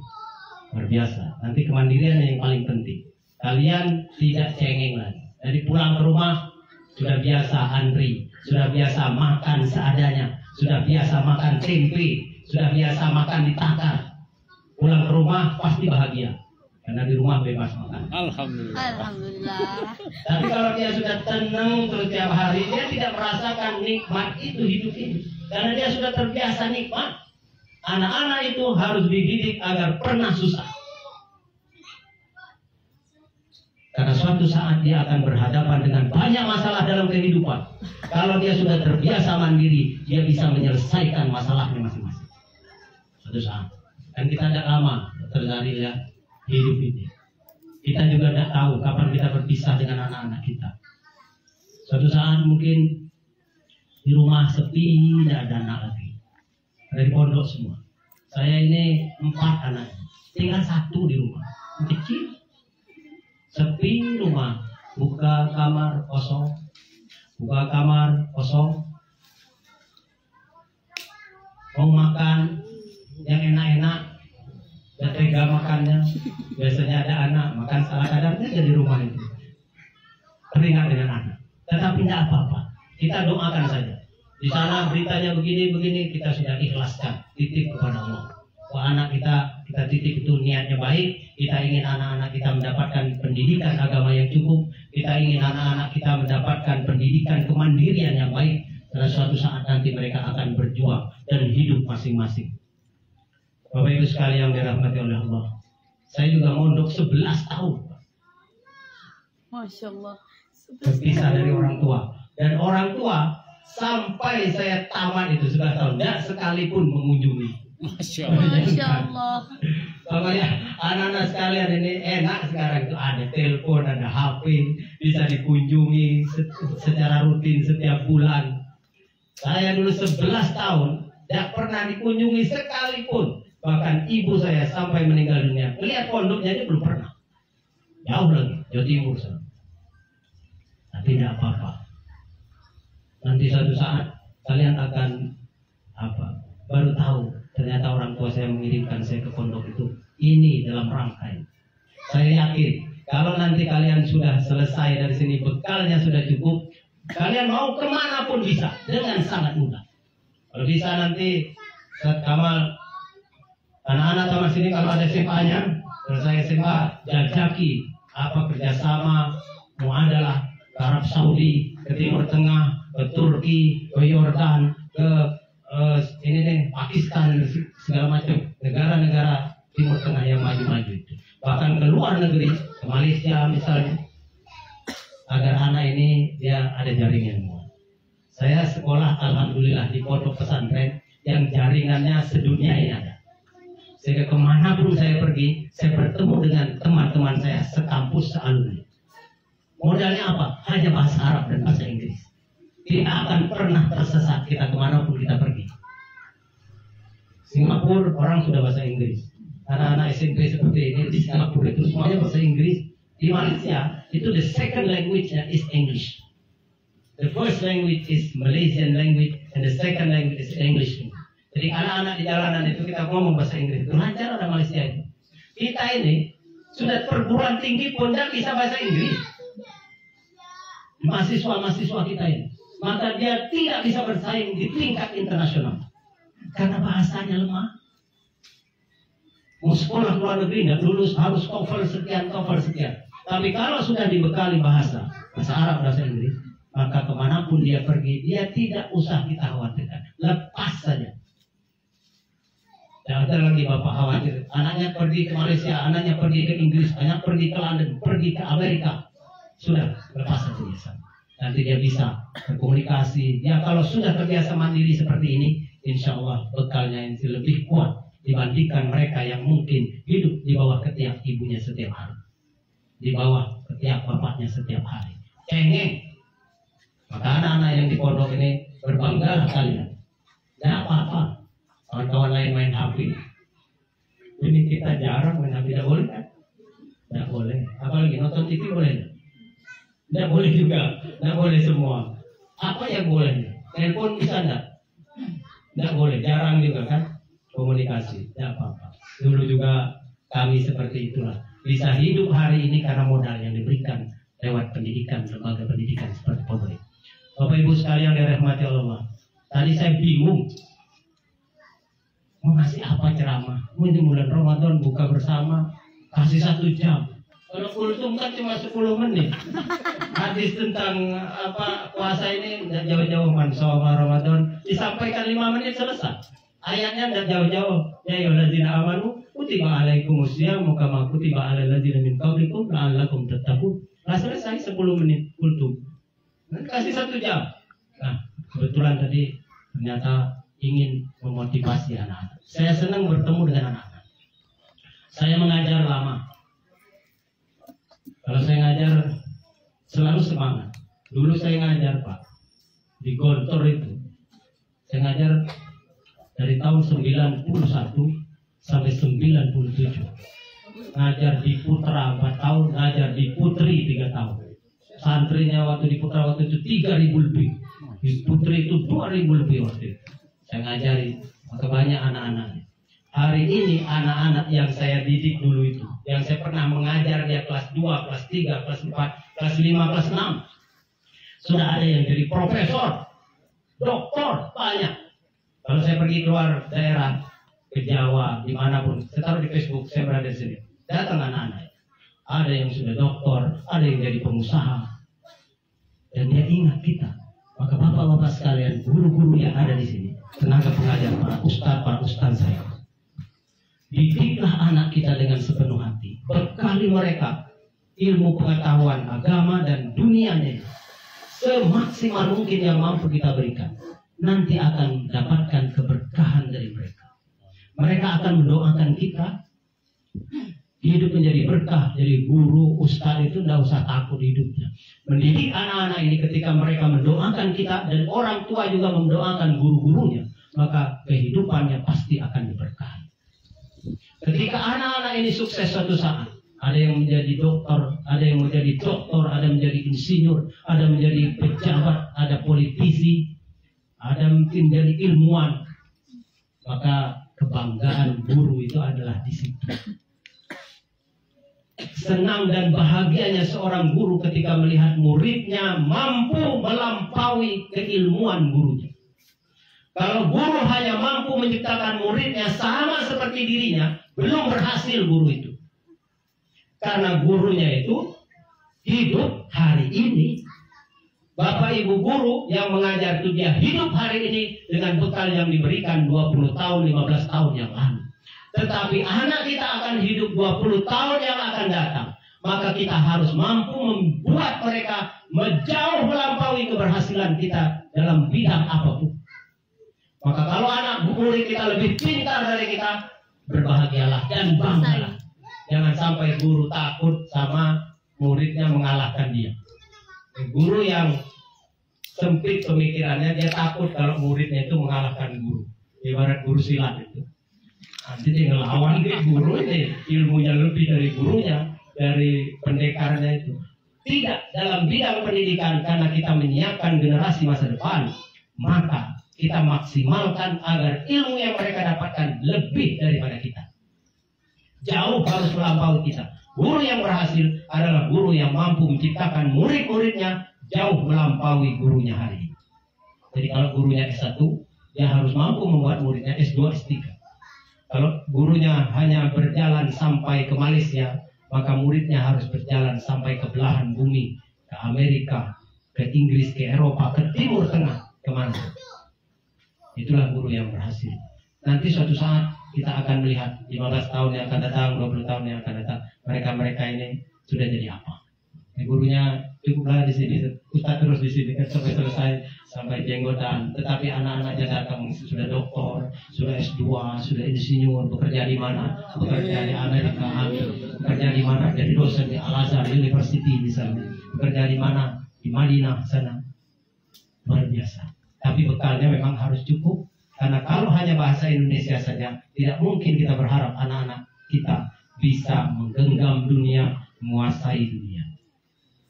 luar biasa. Nanti kemandirian yang paling penting. Kalian tidak cengeng lagi. Dari pulang ke rumah sudah biasa antri, sudah biasa makan seadanya, sudah biasa makan tempe, sudah biasa makan ditakar. Pulang ke rumah pasti bahagia. Karena di rumah bebas makan. Alhamdulillah. Tapi kalau dia sudah tenang terus tiap hari, dia tidak merasakan nikmat itu hidup ini. Karena dia sudah terbiasa nikmat. Anak-anak itu harus dididik agar pernah susah. Karena suatu saat dia akan berhadapan dengan banyak masalah dalam kehidupan. Kalau dia sudah terbiasa mandiri, dia bisa menyelesaikan masalahnya masing-masing. Suatu saat. Dan kita tidak lama terjadi ya hidup ini. Kita juga tidak tahu kapan kita berpisah dengan anak-anak kita. Suatu saat mungkin di rumah sepi, tidak ada anak lagi. Dari pondok semua. Saya ini 4 anak, tinggal 1 di rumah, kecil, sepi rumah. Buka kamar kosong, mau makan yang enak-enak. Dan tega makannya. Biasanya ada anak makan salah kadarnya di rumah itu. Teringat dengan anak. Tetapi tidak apa-apa. Kita doakan saja. Di sana beritanya begini-begini, kita sudah ikhlaskan. Titip kepada Allah. Wah, anak kita titip itu niatnya baik. Kita ingin anak-anak kita mendapatkan pendidikan agama yang cukup. Kita ingin anak-anak kita mendapatkan pendidikan kemandirian yang baik. Karena suatu saat nanti mereka akan berjuang dan hidup masing-masing. Bapak Ibu sekalian yang dirahmati oleh Allah, saya juga mondok 11 tahun. Masya Allah. Berpisah dari orang tua. Dan orang tua sampai saya tamat itu 11 tahun, tidak sekalipun mengunjungi. Masya Allah. Masya Allah. Pokoknya anak-anak sekalian ini enak sekarang itu ada telepon, ada HP, bisa dikunjungi secara rutin setiap bulan. Saya dulu 11 tahun tidak pernah dikunjungi sekalipun. Bahkan ibu saya sampai meninggal dunia, melihat pondoknya dia belum pernah. Jauh lagi, Jawa Timur. Tapi tidak apa-apa. Nanti suatu saat kalian akan baru tahu ternyata orang tua saya mengirimkan saya ke pondok itu. Ini dalam rangkaian. Saya yakin kalau nanti kalian sudah selesai dari sini, bekalnya sudah cukup, kalian mau kemana pun bisa dengan sangat mudah. Kalau bisa nanti saat Kamal anak-anak sama sini kalau ada SMA-nya, kalau saya SMA jajaki kerjasama muadalah ke Arab Saudi, ke Timur Tengah, ke Turki, ke Yordan, ke Pakistan, segala macam negara-negara Timur Tengah yang maju-maju itu. Bahkan ke luar negeri, ke Malaysia misalnya. agar anak ini dia ada jaringan. Saya sekolah alhamdulillah di pondok pesantren yang jaringannya sedunia ini ada. Sehingga kemanapun saya pergi, saya bertemu dengan teman-teman saya sekampus sealumni. Modalnya apa? Hanya bahasa Arab dan bahasa Inggris. Tidak akan pernah tersesat kita kemanapun kita pergi. Singapura orang sudah bahasa Inggris. Anak-anak SMP seperti ini di Singapura itu semuanya bahasa Inggris. Di Malaysia itu the second language is English. The first language is Malaysian language and the second language is English. Jadi anak-anak di jalanan itu kita ngomong bahasa Inggris. Itu lancar orang Malaysia itu. Kita ini sudah perguruan tinggi pun tidak bisa bahasa Inggris. Mahasiswa-mahasiswa kita ini. Maka dia tidak bisa bersaing di tingkat internasional. Karena bahasanya lemah. Mau sekolah ke luar negeri tidak lulus harus TOEFL sekian. Tapi kalau sudah dibekali bahasa Arab, bahasa Inggris, maka kemanapun dia pergi, dia tidak usah kita khawatirkan. Lepas saja. Tidak ada lagi bapak khawatir. Anaknya pergi ke Malaysia, anaknya pergi ke Inggris, anaknya pergi ke London, pergi ke Amerika. Sudah, lepas saja dia. Nanti dia bisa berkomunikasi. Ya kalau sudah terbiasa mandiri seperti ini, insya Allah bekalnya ini lebih kuat dibandingkan mereka yang mungkin hidup di bawah ketiak ibunya setiap hari. Di bawah ketiak bapaknya setiap hari. Cengeng. Maka anak-anak yang di pondok ini berbangga kalian. Tidak apa-apa. Kawan-kawan lain main HP. Ini kita jarang main HP. Tidak boleh kan? Tidak boleh. Apalagi nonton TV boleh? Tidak boleh juga. Tidak boleh semua. Apa yang boleh? Telepon bisa tidak? Tidak boleh. Jarang juga kan? Komunikasi. Tidak apa-apa. Dulu juga kami seperti itulah. Bisa hidup hari ini karena modal yang diberikan lewat pendidikan, lembaga pendidikan seperti pondok. Bapak Ibu sekalian dirahmati Allah. Tadi saya bingung mau ngasih apa ceramah. Ini bulan Ramadan buka bersama, kasih 1 jam. Kalau kultum kan cuma 10 menit. Hadis tentang puasa ini tidak jauh-jauh, man shoma Ramadan disampaikan 5 menit selesai. Ayatnya tidak jauh-jauh. Ya ayyuhallazina amanu kutiba alaikumusiyam kama kutiba alal ladzina min qablikum la'allakum tattaqun. Nah, selesai 10 menit kultum. Kasih 1 jam. Nah, kebetulan tadi ternyata ingin memotivasi anak-anak. Saya senang bertemu dengan anak-anak. Saya mengajar lama. Kalau saya ngajar selalu semangat. Dulu saya ngajar Pak di Gontor itu. Saya ngajar dari tahun 91 sampai 97. Ngajar di Putra 4 tahun, ngajar di Putri 3 tahun. Santrinya waktu di Putra waktu itu 3.000 lebih. Di Putri itu 2.000 lebih waktu itu. Saya ngajari, maka banyak anak-anak. Hari ini anak-anak yang saya didik dulu itu, yang saya pernah mengajar dia kelas 2, kelas 3, kelas 4, kelas 5, kelas 6. Sudah ada yang jadi profesor, doktor, banyak. Kalau saya pergi keluar daerah, ke Jawa, dimanapun, saya taruh di Facebook, saya berada di sini. Datang anak-anak. Ada yang sudah doktor, ada yang jadi pengusaha. Dan dia ingat kita. Maka bapak-bapak sekalian, guru-guru yang ada di sini, tenaga pengajar, para ustaz saya. Didiklah anak kita dengan sepenuh hati. Bekali mereka ilmu pengetahuan agama dan dunianya semaksimal mungkin yang mampu kita berikan. Nanti akan mendapatkan keberkahan dari mereka. Mereka akan mendoakan kita hidup menjadi berkah. Jadi guru, ustaz itu tidak usah takut hidupnya. Mendidik anak-anak ini ketika mereka mendoakan kita dan orang tua juga mendoakan guru-gurunya, maka kehidupannya pasti akan diberkahi. Ketika anak-anak ini sukses suatu saat, ada yang menjadi dokter, ada yang menjadi doktor, ada yang menjadi insinyur, ada yang menjadi pejabat, ada politisi, ada mungkin menjadi ilmuwan, maka kebanggaan guru itu adalah di situ. Senang dan bahagianya seorang guru ketika melihat muridnya mampu melampaui keilmuan gurunya. Kalau guru hanya mampu menciptakan muridnya sama seperti dirinya, belum berhasil guru itu. Karena gurunya itu hidup hari ini. Bapak ibu guru yang mengajar itu dia hidup hari ini dengan bekal yang diberikan 20 tahun, 15 tahun yang lalu. Tetapi anak kita akan hidup 20 tahun yang akan datang. maka kita harus mampu membuat mereka jauh melampaui keberhasilan kita dalam bidang apapun. Maka kalau anak murid kita lebih pintar dari kita, berbahagialah dan banggalah. Jangan sampai guru takut sama muridnya mengalahkan dia. Guru yang sempit pemikirannya, dia takut kalau muridnya itu mengalahkan guru. Ibarat guru silat itu. Nanti dia ngelawan guru ini, ilmunya lebih dari gurunya, dari pendekarnya itu. Tidak dalam bidang pendidikan, karena kita menyiapkan generasi masa depan, maka kita maksimalkan agar ilmu yang mereka dapatkan lebih daripada kita. Jauh harus melampaui kita. Guru yang berhasil adalah guru yang mampu menciptakan murid-muridnya jauh melampaui gurunya hari ini. Jadi kalau gurunya S1, dia harus mampu membuat muridnya S2, S3. Kalau gurunya hanya berjalan sampai ke Malaysia, maka muridnya harus berjalan sampai ke belahan bumi, ke Amerika, ke Inggris, ke Eropa, ke Timur Tengah, kemana. Itulah guru yang berhasil. Nanti suatu saat kita akan melihat 15 tahun yang akan datang, 20 tahun yang akan datang, mereka-mereka ini sudah jadi apa. Gurunya cukuplah di sini, Ustaz terus di sini kan sampai selesai, sampai jenggotan. Tetapi anak-anaknya datang sudah doktor, sudah S2, sudah insinyur, bekerja di mana? Bekerja di Amerika, bekerja di mana? Jadi dosen di Al-Azhar University misalnya. Bekerja di mana? Di Madinah sana. Luar biasa. Tapi bekalnya memang harus cukup. Karena kalau hanya bahasa Indonesia saja, tidak mungkin kita berharap anak-anak kita bisa menggenggam dunia, menguasai dunia.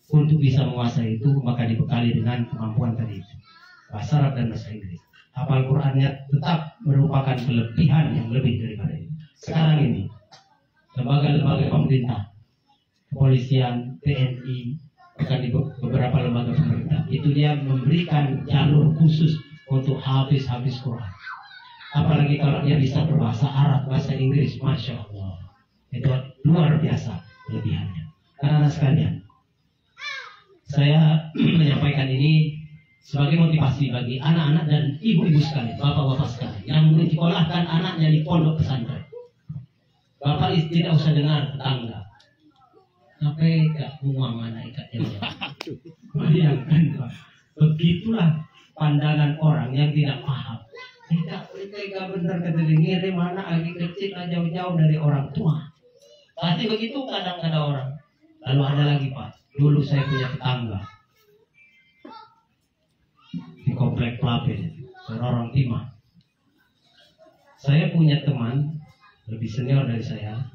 Untuk bisa menguasai itu, maka dibekali dengan kemampuan tadi itu. Bahasa Arab dan bahasa Inggris. Hafal Qurannya tetap merupakan kelebihan yang lebih daripada itu. Sekarang ini, lembaga-lembaga pemerintah, kepolisian, TNI, bahkan di beberapa lembaga pemerintah, itu dia memberikan jalur khusus untuk habis Quran. Apalagi kalau dia bisa berbahasa Arab, bahasa Inggris, Masya Allah. Itu luar biasa kelebihannya. Anak-anak sekalian, saya menyampaikan ini sebagai motivasi bagi anak-anak dan ibu-ibu sekalian, bapak-bapak sekalian, yang menyekolahkan anaknya di pondok pesantren. Bapak tidak usah dengar tetangga. Sampai gak uang anak ikatnya. Bayangkan, Pak. Begitulah pandangan orang yang tidak paham. Tidak tega benar kata dia, ngirim anak lagi kecil jauh-jauh dari orang tua. Pasti begitu kadang-kadang orang. Lalu ada lagi, Pak. Dulu saya punya tetangga di komplek Pelapin, Sorong Timah. Saya punya teman lebih senior dari saya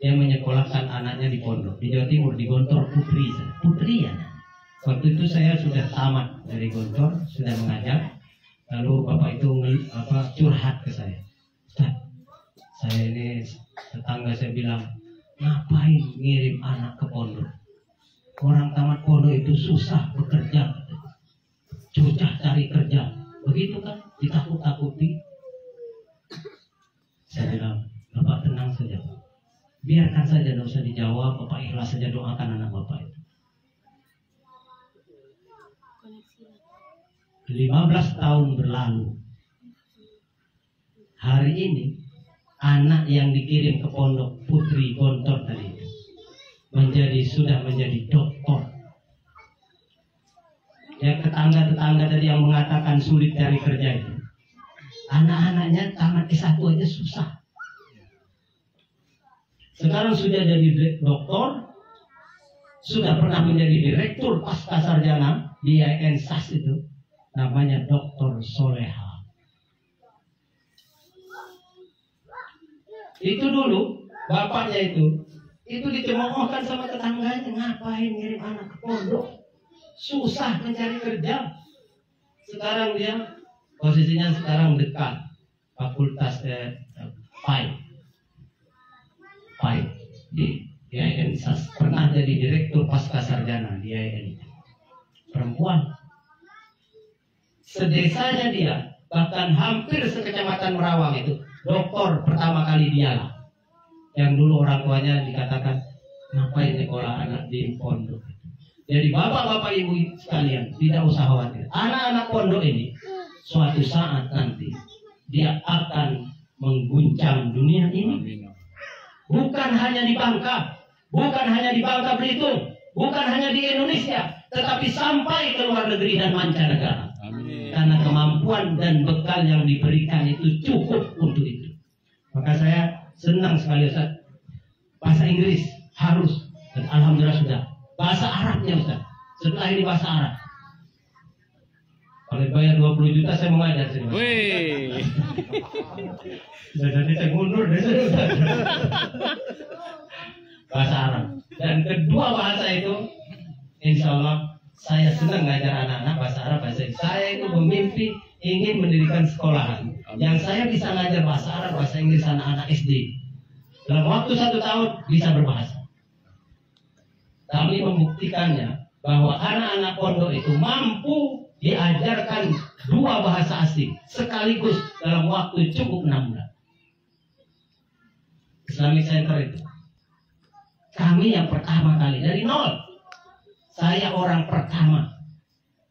yang menyekolahkan anaknya di pondok di Jawa Timur, di Gontor Putri ya. Waktu itu saya sudah tamat dari Gontor, sudah mengajar. Lalu bapak itu curhat ke saya, Ustaz, saya ini tetangga saya bilang, ngapain ngirim anak ke pondok? Orang tamat pondok itu susah bekerja, susah cari kerja, begitu kan? Ditakut-takuti. Saya bilang, bapak tenang saja, Pak. Biarkan saja, tidak usah dijawab. Bapak ikhlas saja, doakan anak bapak itu. 15 tahun berlalu. Hari ini anak yang dikirim ke pondok Putri Gontor tadi sudah menjadi doktor. Ya, tetangga-tetangga tadi yang mengatakan sulit cari kerja itu, anak-anaknya tamat S1 aja susah. Sekarang sudah jadi doktor, sudah pernah menjadi direktur pasca sarjana di IAIN SAS itu. Namanya Dr. Soleha. Itu dulu bapaknya itu dicemoohkan sama tetangganya, ngapain ngirim anak ke pondok, susah mencari kerja. Sekarang dia posisinya dekat fakultas PAI di IAIN SAS, pernah jadi direktur pasca sarjana di IAIN. Perempuan. Sedesanya dia, bahkan hampir sekecamatan Merawang itu, doktor pertama kali dialah. Yang dulu orang tuanya dikatakan, ngapain sekolah anak di pondok. Jadi bapak-bapak ibu sekalian, tidak usah khawatir. Anak-anak pondok ini, suatu saat nanti, dia akan mengguncang dunia ini. Bukan hanya di Bangka, bukan hanya di Bangka Belitung, bukan hanya di Indonesia, tetapi sampai ke luar negeri dan mancanegara. Amin. Karena kemampuan dan bekal yang diberikan itu cukup untuk itu. Maka saya senang sekali Ustaz. Bahasa Inggris harus, dan alhamdulillah sudah. Bahasa Arabnya Ustaz. Setelah ini bahasa Arab. Kalau bayar 20 juta saya mengajar sini. Wih. Jadi saya mundur dari sini. Bahasa Arab. Dan kedua bahasa itu, insya Allah saya senang ngajar anak-anak bahasa Arab, bahasa Inggris. Saya itu bermimpi ingin mendirikan sekolahan yang saya bisa ngajar bahasa Arab, bahasa Inggris anak-anak SD. Dalam waktu 1 tahun bisa berbahasa. Kami membuktikannya bahwa anak-anak pondok itu mampu diajarkan 2 bahasa asing sekaligus dalam waktu cukup 6 bulan. Islamic Center itu kami yang pertama kali dari nol. Saya orang pertama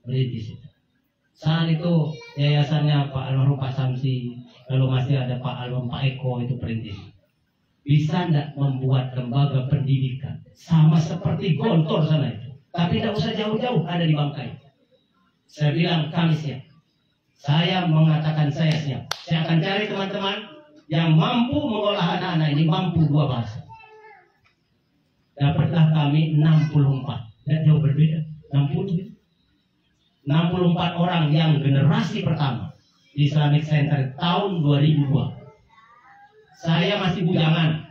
merintis itu. Saat itu yayasannya Pak almarhum Pak Samsi, lalu masih ada Pak almarhum Pak Eko itu perintis. Bisa tidak membuat lembaga pendidikan sama seperti Gontor sana itu, tapi tidak usah jauh-jauh, ada di Bangkai. Saya bilang kami siap. Saya mengatakan saya siap. Saya akan cari teman-teman yang mampu mengolah anak-anak ini, mampu 2 bahasa. Dapatlah kami 64. Tidak jauh berbeda. 64 orang yang generasi pertama di Islamic Center tahun 2002. Saya masih bujangan.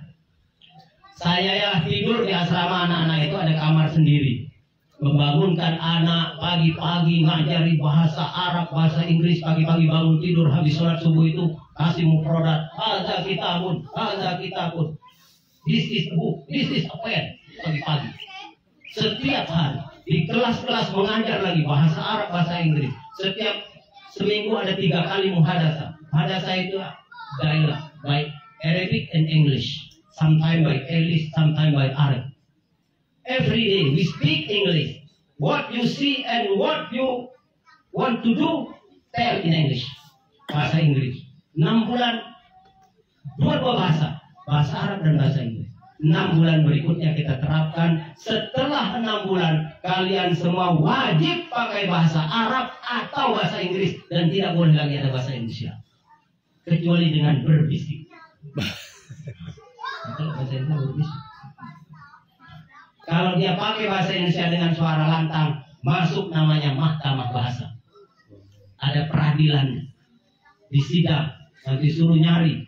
Saya ya tidur di asrama anak-anak itu ada kamar sendiri. Membangunkan anak pagi-pagi ngajari bahasa Arab, bahasa Inggris, pagi-pagi bangun tidur habis sholat subuh itu kasih mufradat, hadza kitabun, this is a book, this is a pen, pagi-pagi. Setiap hari di kelas-kelas mengajar lagi bahasa Arab, bahasa Inggris. Setiap seminggu ada 3 kali muhadasah. Muhadasah itu dialog by Arabic and English, sometimes by English, sometimes by Arab. Every day we speak English. What you see and what you want to do, tell in English. Bahasa Inggris. 6 bulan, 2 bahasa. Bahasa Arab dan bahasa Inggris. 6 bulan berikutnya kita terapkan. Setelah 6 bulan, kalian semua wajib pakai bahasa Arab atau bahasa Inggris. Dan tidak boleh lagi ada bahasa Indonesia. Kecuali dengan berbisik. Bahasa Indonesia berbisik. Kalau dia pakai bahasa Indonesia dengan suara lantang, masuk namanya mahkamah bahasa. Ada peradilannya. Di sidang, nanti suruh nyari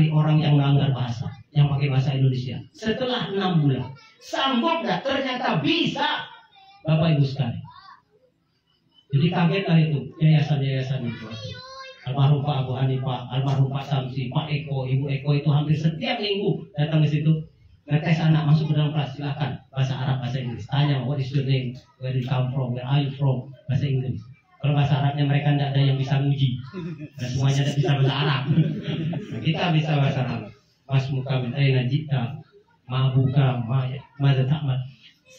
orang yang melanggar bahasa, yang pakai bahasa Indonesia. Setelah 6 bulan, sanggup gak? Ternyata bisa, Bapak Ibu sekalian. Jadi kagetlah itu, yayasan-yayasan itu. Almarhum Pak Abu Hanifah, almarhum Pak Samsi, Pak Eko, Ibu Eko itu hampir setiap minggu datang ke situ. Ngetes anak masuk ke dalam kelas, silakan bahasa Arab, bahasa Inggris. Tanya, what is your name, where you come from, where are you from, bahasa Inggris. Kalau bahasa Arabnya mereka tidak ada yang bisa nguji, dan semuanya tidak bisa bahasa Arab. Nah, kita bisa bahasa Arab. Mas muka min aina jita, mabuka, maza ta'mal,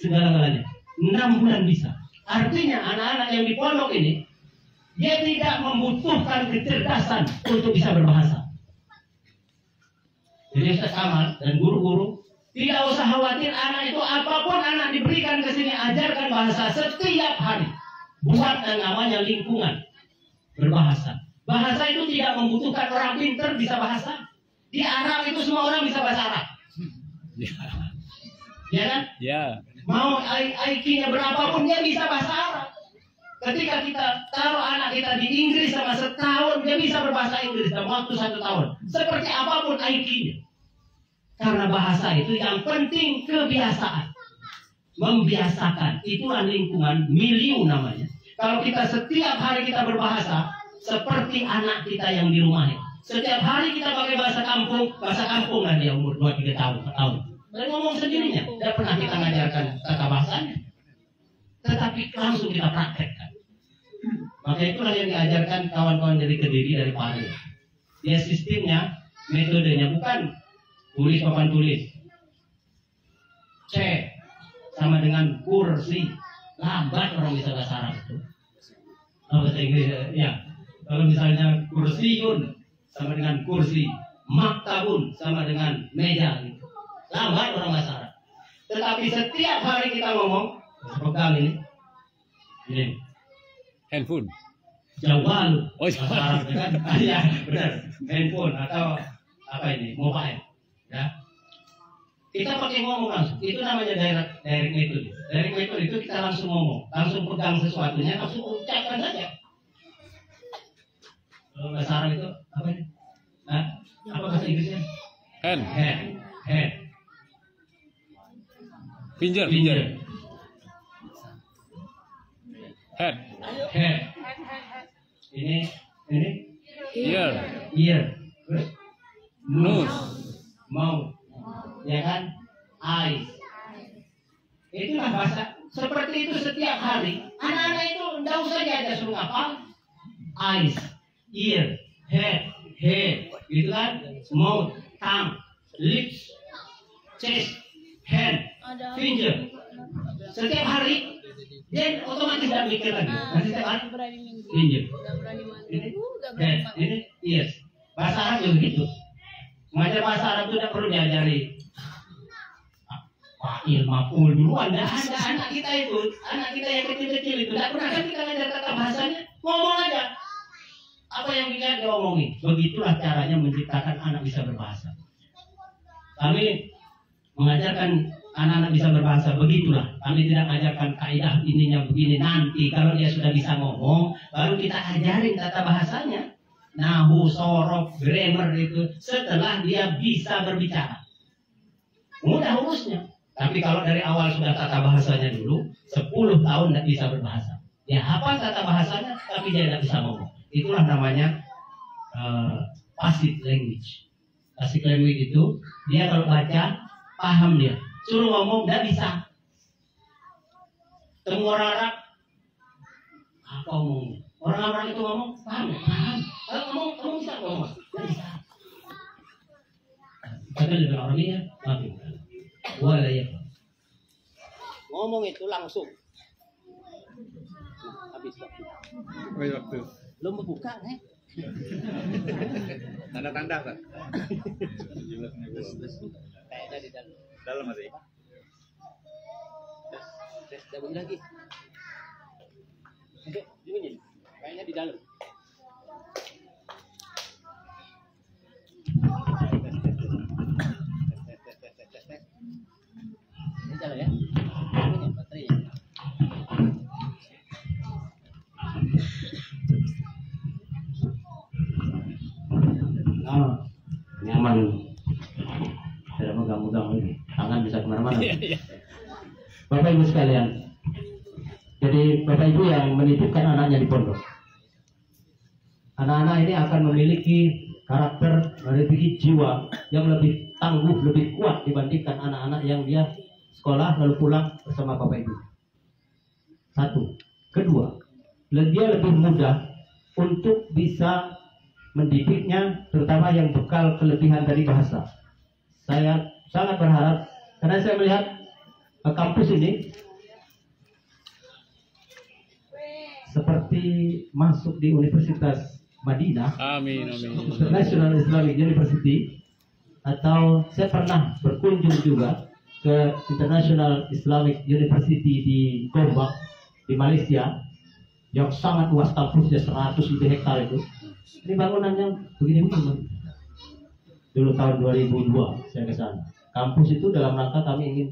segala-galanya. 6 bulan bisa. Artinya anak-anak yang di pondok ini, dia tidak membutuhkan kecerdasan untuk bisa berbahasa. Jadi Ustaz Kamal dan guru-guru tidak usah khawatir, anak itu apapun anak diberikan ke sini, ajarkan bahasa setiap hari. Buat yang namanya lingkungan berbahasa. Bahasa itu tidak membutuhkan orang pintar bisa bahasa. Di Arab itu semua orang bisa bahasa Arab. Ya kan? Ya. Mau IQ-nya berapapun dia bisa bahasa Arab. Ketika kita taruh anak kita di Inggris sama setahun, dia bisa berbahasa Inggris dalam waktu 1 tahun. Seperti apapun IQ-nya. Karena bahasa itu yang penting kebiasaan. Membiasakan. Itulah lingkungan milieu namanya. Kalau kita setiap hari kita berbahasa, seperti anak kita yang di rumahnya. Setiap hari kita pakai bahasa kampung lah dia umur 2-3 tahun, 4 tahun. Dan ngomong sendirinya. Tidak pernah kita ngajarkan tata bahasanya. Tetapi langsung kita praktekkan. Maka itulah yang diajarkan kawan-kawan dari Kediri, dari Palu. Dia sistemnya, metodenya bukan tulis papan tulis. C sama dengan kursi. Lambat orang bisa bahasa Arab itu. Bahasa Inggris ya. Kalau misalnya kursiun sama dengan kursi, maktabun sama dengan meja gitu. Lambat orang bahasa Arab. Tetapi setiap hari kita ngomong, pegang ini. Handphone. Jawal. Oh, Bahasa Arabnya kan? Iya, benar. Handphone atau apa ini? Mobile. Ya. Kita pakai ngomong langsung. Itu namanya direct method. Direct method itu kita langsung ngomong, langsung pegang sesuatunya, langsung ucapkan saja. Kalau bahasa Arab itu apa ini? Nah, apa bahasa Inggrisnya? Hand. Head. Finger. Head. Ini Ear. Terus Nose. mouth, ya kan? Eyes. Itulah bahasa. Seperti itu setiap hari. Anak-anak itu tidak usah diajar suruh ngapal. Eyes, ear, head, gitu kan? Mouth, tongue, lips, chest, hand, finger. Setiap hari dia otomatis tidak mikir lagi. Nanti setiap hari finger, head, ini ears. Bahasa Arab juga gitu. Mengajar bahasa Arab itu tidak perlu diajari fa'il, maf'ul duluan. Tidak ada anak kita yang kecil-kecil itu tidak pernah kan kita ngajar tata bahasanya, ngomong aja apa yang kita diomongin. Begitulah caranya menciptakan anak bisa berbahasa. Kami mengajarkan anak-anak bisa berbahasa begitulah. Kami tidak mengajarkan kaidah ininya begini. Nanti kalau dia sudah bisa ngomong, baru kita ajarin tata bahasanya. Nahu, sorof, grammar itu setelah dia bisa berbicara. Mudah urusnya. Tapi kalau dari awal sudah tata bahasanya dulu, 10 tahun tidak bisa berbahasa. Dia hafal tata bahasanya, tapi dia tidak bisa ngomong. Itulah namanya passive language. Passive language itu, dia kalau baca, paham dia. Suruh ngomong, tidak bisa. Temu orang Arab, apa ngomongnya? Orang Arab itu ngomong, paham. Kalau ngomong bisa ngomong, tidak bisa. Kata dengan orangnya, tapi walaya. Ngomong itu langsung. Habis waktu. Belum berbuka, Tanda-tanda, Pak. Kayaknya di dalam. Dalam masih. Tes lagi. Oke, gini. Kayaknya di dalam. Ini jalan ya. Ini baterainya. Nyaman. Tidak megang-megang ini. Tangan bisa kemana-mana. Bapak Ibu sekalian. Jadi Bapak Ibu yang menitipkan anaknya di pondok, anak-anak ini akan memiliki karakter, memiliki jiwa yang lebih tangguh, lebih kuat dibandingkan anak-anak yang dia sekolah lalu pulang bersama Bapak Ibu. Satu. Kedua, dia lebih mudah untuk bisa mendidiknya, terutama yang bekal kelebihan dari bahasa. Saya sangat berharap, karena saya melihat kampus ini seperti masuk di Universitas Madinah, Amin. International Islamic University, atau saya pernah berkunjung juga ke International Islamic University di Gombak di Malaysia yang sangat luas, kampusnya 100 lebih hektar itu. Ini bangunannya begini-begini. Dulu tahun 2002 saya ke sana. Kampus itu dalam rangka kami ingin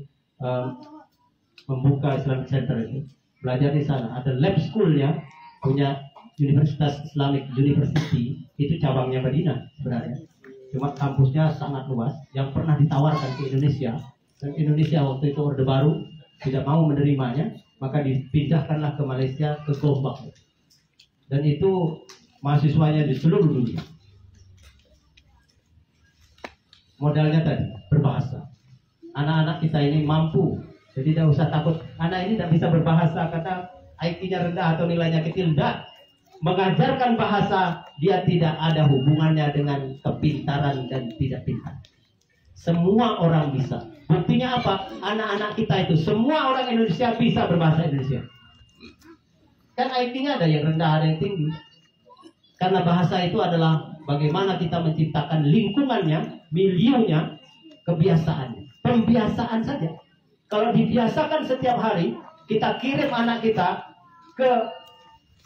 membuka Islamic Center itu, belajar di sana. Ada lab school-nya, punya Universitas Islamic University, itu cabangnya Madinah sebenarnya. Cuma kampusnya sangat luas, yang pernah ditawarkan ke Indonesia, dan Indonesia waktu itu Orde Baru tidak mau menerimanya, maka dipindahkanlah ke Malaysia, ke Gombak. Dan itu mahasiswanya di seluruh dunia. Modalnya tadi berbahasa. Anak-anak kita ini mampu, jadi tidak usah takut. Anak ini tidak bisa berbahasa karena IQ-nya rendah atau nilainya kecil. Tidak. Mengajarkan bahasa, dia tidak ada hubungannya dengan kepintaran dan tidak pintar. Semua orang bisa. Buktinya apa? Anak-anak kita itu, semua orang Indonesia bisa berbahasa Indonesia. Kan IQ-nya ada yang rendah, ada yang tinggi. Karena bahasa itu adalah bagaimana kita menciptakan lingkungannya, milieunya, kebiasaannya. Pembiasaan saja. Kalau dibiasakan setiap hari, kita kirim anak kita ke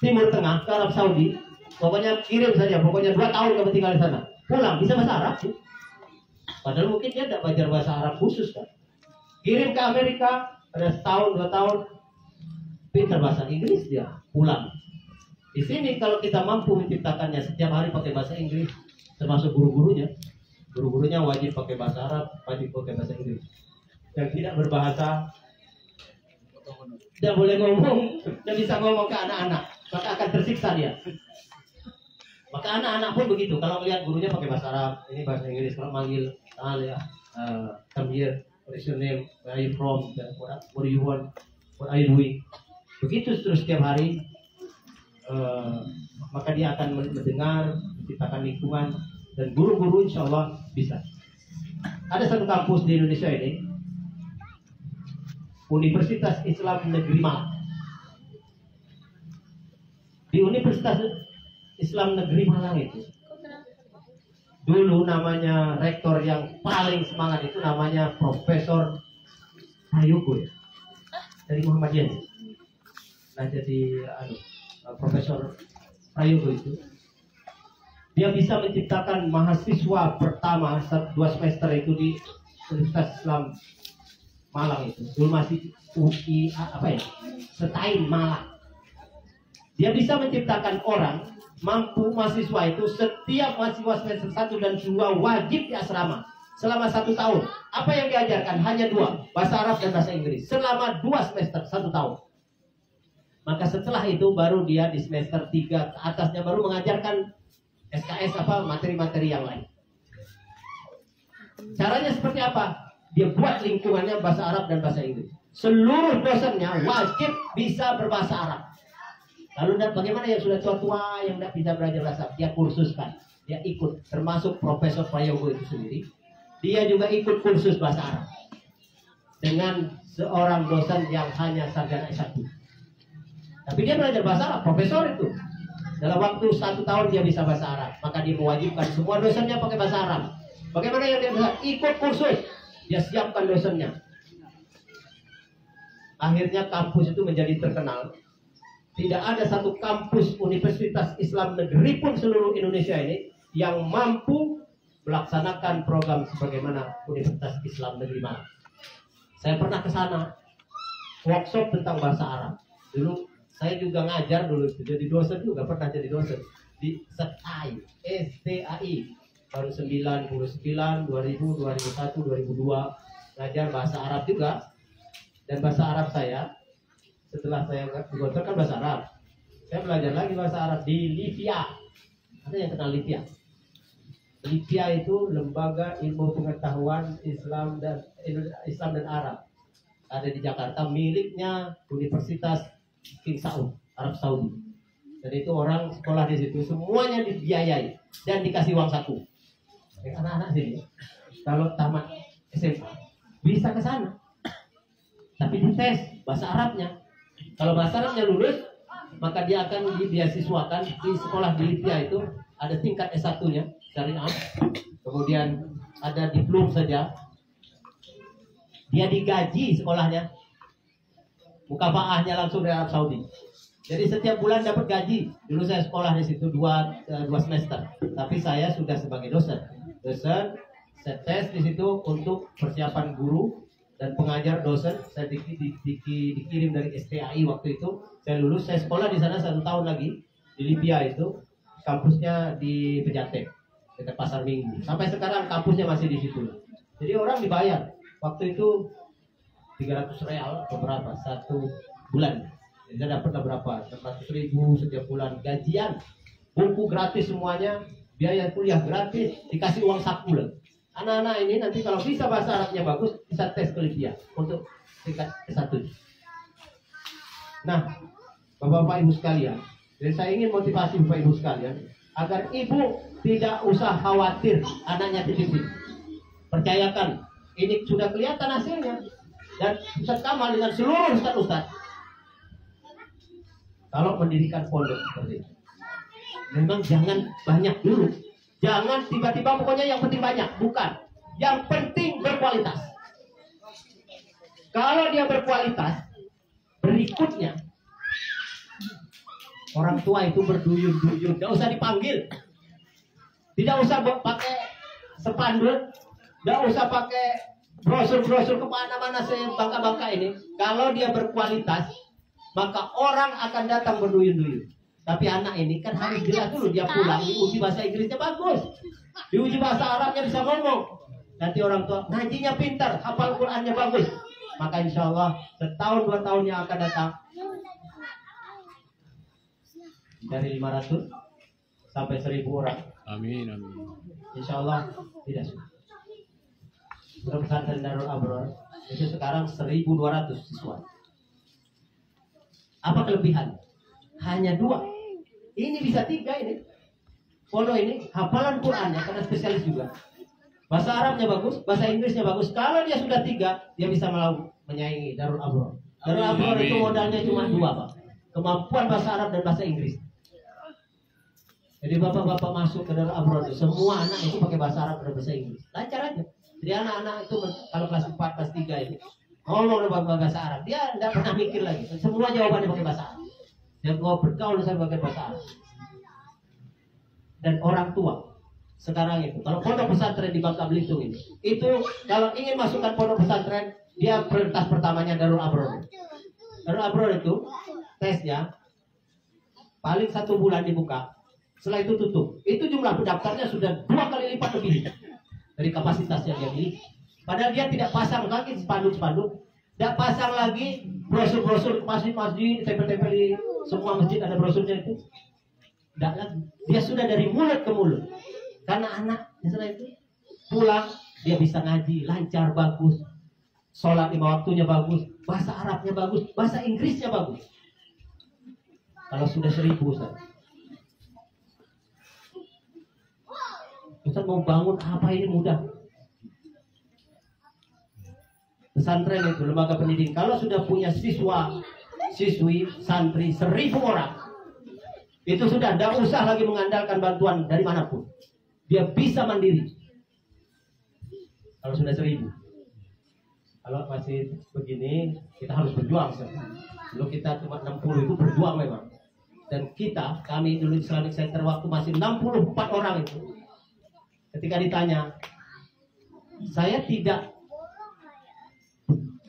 Timur Tengah, ke Arab Saudi, pokoknya kirim saja, pokoknya 2 tahun kamu tinggal di sana, pulang bisa bahasa Arab sih. Padahal mungkin dia tidak belajar bahasa Arab khusus kan. Kirim ke Amerika, ada setahun 2 tahun, pintar bahasa Inggris dia, pulang. Di sini kalau kita mampu menciptakannya setiap hari pakai bahasa Inggris, termasuk guru-gurunya wajib pakai bahasa Arab, wajib pakai bahasa Inggris. Yang tidak berbahasa, tidak boleh ngomong, tidak bisa ngomong ke anak-anak, maka akan tersiksa dia. Maka anak-anak pun begitu, kalau melihat gurunya pakai bahasa Arab, ini bahasa Inggris, kalau manggil, come here, what is your name, where are you from, what do you want, what are you doing. Begitu terus setiap hari, maka dia akan mendengar, menciptakan lingkungan, dan guru-guru insya Allah bisa. Ada satu kampus di Indonesia ini, Universitas Islam Negeri Malang. Di Universitas Islam Negeri Malang itu, dulu namanya rektor yang paling semangat itu namanya Profesor Prayogo ya, dari Muhammadiyah. Nah jadi Profesor Prayogo itu, dia bisa menciptakan mahasiswa pertama 2 semester itu di Universitas Islam Malang itu. Dulu masih UI Setain Malang. Dia bisa menciptakan orang mampu mahasiswa itu, setiap mahasiswa semester 1 dan 2 wajib di asrama selama 1 tahun. Apa yang diajarkan? Hanya 2, bahasa Arab dan bahasa Inggris, selama 2 semester 1 tahun. Maka setelah itu baru dia di semester 3 ke atasnya baru mengajarkan SKS materi-materi yang lain. Caranya seperti apa? Dia buat lingkungannya bahasa Arab dan bahasa Inggris. Seluruh dosennya wajib bisa berbahasa Arab. Lalu bagaimana yang sudah tua-tua yang tidak bisa belajar bahasa Arab? Dia kursuskan, dia ikut, termasuk Profesor Prayogo itu sendiri. Dia juga ikut kursus bahasa Arab dengan seorang dosen yang hanya sarjana S1. Tapi dia belajar bahasa Arab, profesor itu. Dalam waktu 1 tahun dia bisa bahasa Arab. Maka dia mewajibkan semua dosennya pakai bahasa Arab. Bagaimana yang dia bisa? Ikut kursus. Dia siapkan dosennya. Akhirnya kampus itu menjadi terkenal. Tidak ada satu kampus Universitas Islam Negeri pun seluruh Indonesia ini yang mampu melaksanakan program sebagaimana Universitas Islam Negeri Malang. Saya pernah ke sana, workshop tentang bahasa Arab. Dulu saya juga ngajar dulu, jadi dosen juga, pernah jadi dosen di STAI, tahun 99, 2000, 2001, 2002 ngajar bahasa Arab juga. Dan bahasa Arab saya setelah saya digontor kan bahasa Arab, saya belajar lagi bahasa Arab di Libya. Ada yang kenal Libya? Libya itu lembaga ilmu pengetahuan Islam dan Arab, ada di Jakarta, miliknya Universitas King Saud, Arab Saudi. Dan itu orang sekolah di situ semuanya dibiayai dan dikasih uang saku. Anak-anak sini kalau tamat SMA bisa ke sana, tapi dites bahasa Arabnya. Kalau bahasa Arabnya lulus, maka dia akan dibeasiswakan di sekolah di Libya itu. Ada tingkat S1-nya syariah, kemudian ada diplom saja. Dia digaji sekolahnya, mukafaahnya langsung dari Arab Saudi. Jadi setiap bulan dapat gaji. Dulu saya sekolah di situ 2 semester, tapi saya sudah sebagai dosen, saya tes di situ untuk persiapan guru dan pengajar dosen. Saya dikirim dari STAI waktu itu. Saya lulus, saya sekolah di sana 1 tahun lagi di Libya itu, kampusnya di Pejaten dekat Pasar Minggu. Sampai sekarang kampusnya masih di situ. Jadi orang dibayar waktu itu 300 real beberapa 1 bulan. Jadi saya dapat berapa? 600.000 setiap bulan gajian, buku gratis semuanya, biaya kuliah gratis, dikasih uang saku lah. Anak-anak ini nanti kalau bisa bahasa Arabnya bagus, bisa tes ke Libya untuk tingkat S1. Nah, Bapak-bapak Ibu sekalian, jadi saya ingin motivasi Bapak Ibu sekalian agar ibu tidak usah khawatir anaknya disiplin. Percayakan, ini sudah kelihatan hasilnya. Dan Ustaz Kamal dengan seluruh ustaz-ustaz kalau mendirikan pondok seperti itu, memang jangan banyak dulu. Jangan tiba-tiba pokoknya yang penting banyak. Bukan. Yang penting berkualitas. Kalau dia berkualitas, berikutnya orang tua itu berduyun-duyun, tidak usah dipanggil, tidak usah pakai spanduk, tidak usah pakai brosur-brosur kemana-mana bangka-bangka ini. Kalau dia berkualitas, maka orang akan datang berduyun-duyun. Tapi anak ini kan harus jelas dulu, dia pulang diuji bahasa Inggrisnya bagus, diuji bahasa Arabnya bisa ngomong. Nanti orang tua ngajinya pintar, hafal Qurannya bagus, maka insya Allah setahun 2 tahun yang akan datang dari 500 sampai 1000 orang. Amin, amin. Insya Allah tidak sulit. Pesantren Darul Abror itu sekarang 1.200 siswa. Apa kelebihan? Hanya 2. Ini bisa 3 ini. Pondok ini hafalan Qurannya karena spesialis juga. Bahasa Arabnya bagus, bahasa Inggrisnya bagus. Kalau dia sudah 3, dia bisa menyaingi Darul Abror. Darul Abror itu modalnya cuma 2, Pak. Kemampuan bahasa Arab dan bahasa Inggris. Jadi bapak-bapak masuk ke Darul Abror, semua anak itu pakai bahasa Arab dan bahasa Inggris. Lancar aja. Jadi anak-anak itu kalau kelas 4, kelas 3 ini ngomong dengan bahasa Arab, dia tidak pernah mikir lagi. Semua jawabannya pakai bahasa Arab. Dia mau bergaul saya pakai bahasa Arab. Dan orang tua sekarang itu, kalau pondok pesantren di Bangka Belitung ini, itu kalau ingin masukkan pondok pesantren, dia prioritas pertamanya Darul Abror. Darul Abror itu tesnya paling 1 bulan dibuka, setelah itu tutup. Itu jumlah pendaftarnya sudah 2 kali lipat lebih dari kapasitas yang dia miliki. Padahal dia tidak pasang lagi spanduk-spanduk, tidak pasang lagi brosur-brosur masjid-masjid, tempel-tempel di semua masjid ada brosurnya itu. Tidak lagi. Dia sudah dari mulut ke mulut. Karena anak setelah itu pulang dia bisa ngaji lancar bagus, sholat 5 waktunya bagus, bahasa Arabnya bagus, bahasa Inggrisnya bagus. Kalau sudah 1000 Ustaz. Ustaz mau bangun apa ini mudah. Pesantren itu lembaga pendidikan kalau sudah punya siswa, siswi, santri 1000 orang, itu sudah tidak usah lagi mengandalkan bantuan dari manapun. Dia bisa mandiri. Kalau sudah 1000. Kalau masih begini, kita harus berjuang. Dulu kita cuma 60 itu berjuang memang. Dan kami dulu Islamic Center waktu masih 64 orang itu. Ketika ditanya, saya tidak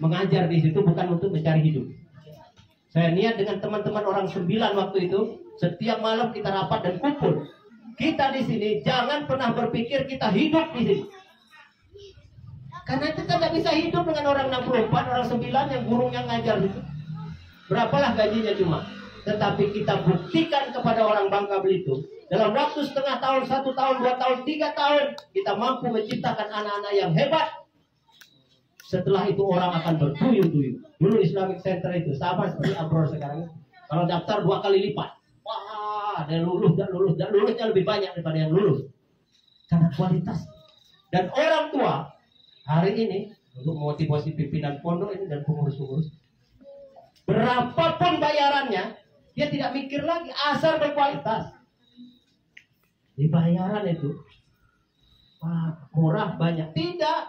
mengajar di situ bukan untuk mencari hidup. Saya niat dengan teman-teman orang 9 waktu itu, setiap malam kita rapat dan kumpul. Kita di sini jangan pernah berpikir kita hidup di sini. Karena kita tidak bisa hidup dengan orang 64, orang 9 yang gurung yang ngajar itu. Berapalah gajinya cuma. Tetapi kita buktikan kepada orang Bangka Belitung, dalam waktu setengah tahun, 1 tahun, 2 tahun, 3 tahun, kita mampu menciptakan anak-anak yang hebat. Setelah itu orang akan berduyun-duyun. Dulu Islamic Center itu sama seperti Abror sekarang. Kalau daftar 2 kali lipat. Wah, ada lulusnya lebih banyak daripada yang lulus. Karena kualitas. Dan orang tua hari ini untuk memotivasi pimpinan pondok ini dan pengurus-pengurus, berapapun bayarannya, dia tidak mikir lagi asal berkualitas. Di bayaran itu, murah banyak. Tidak.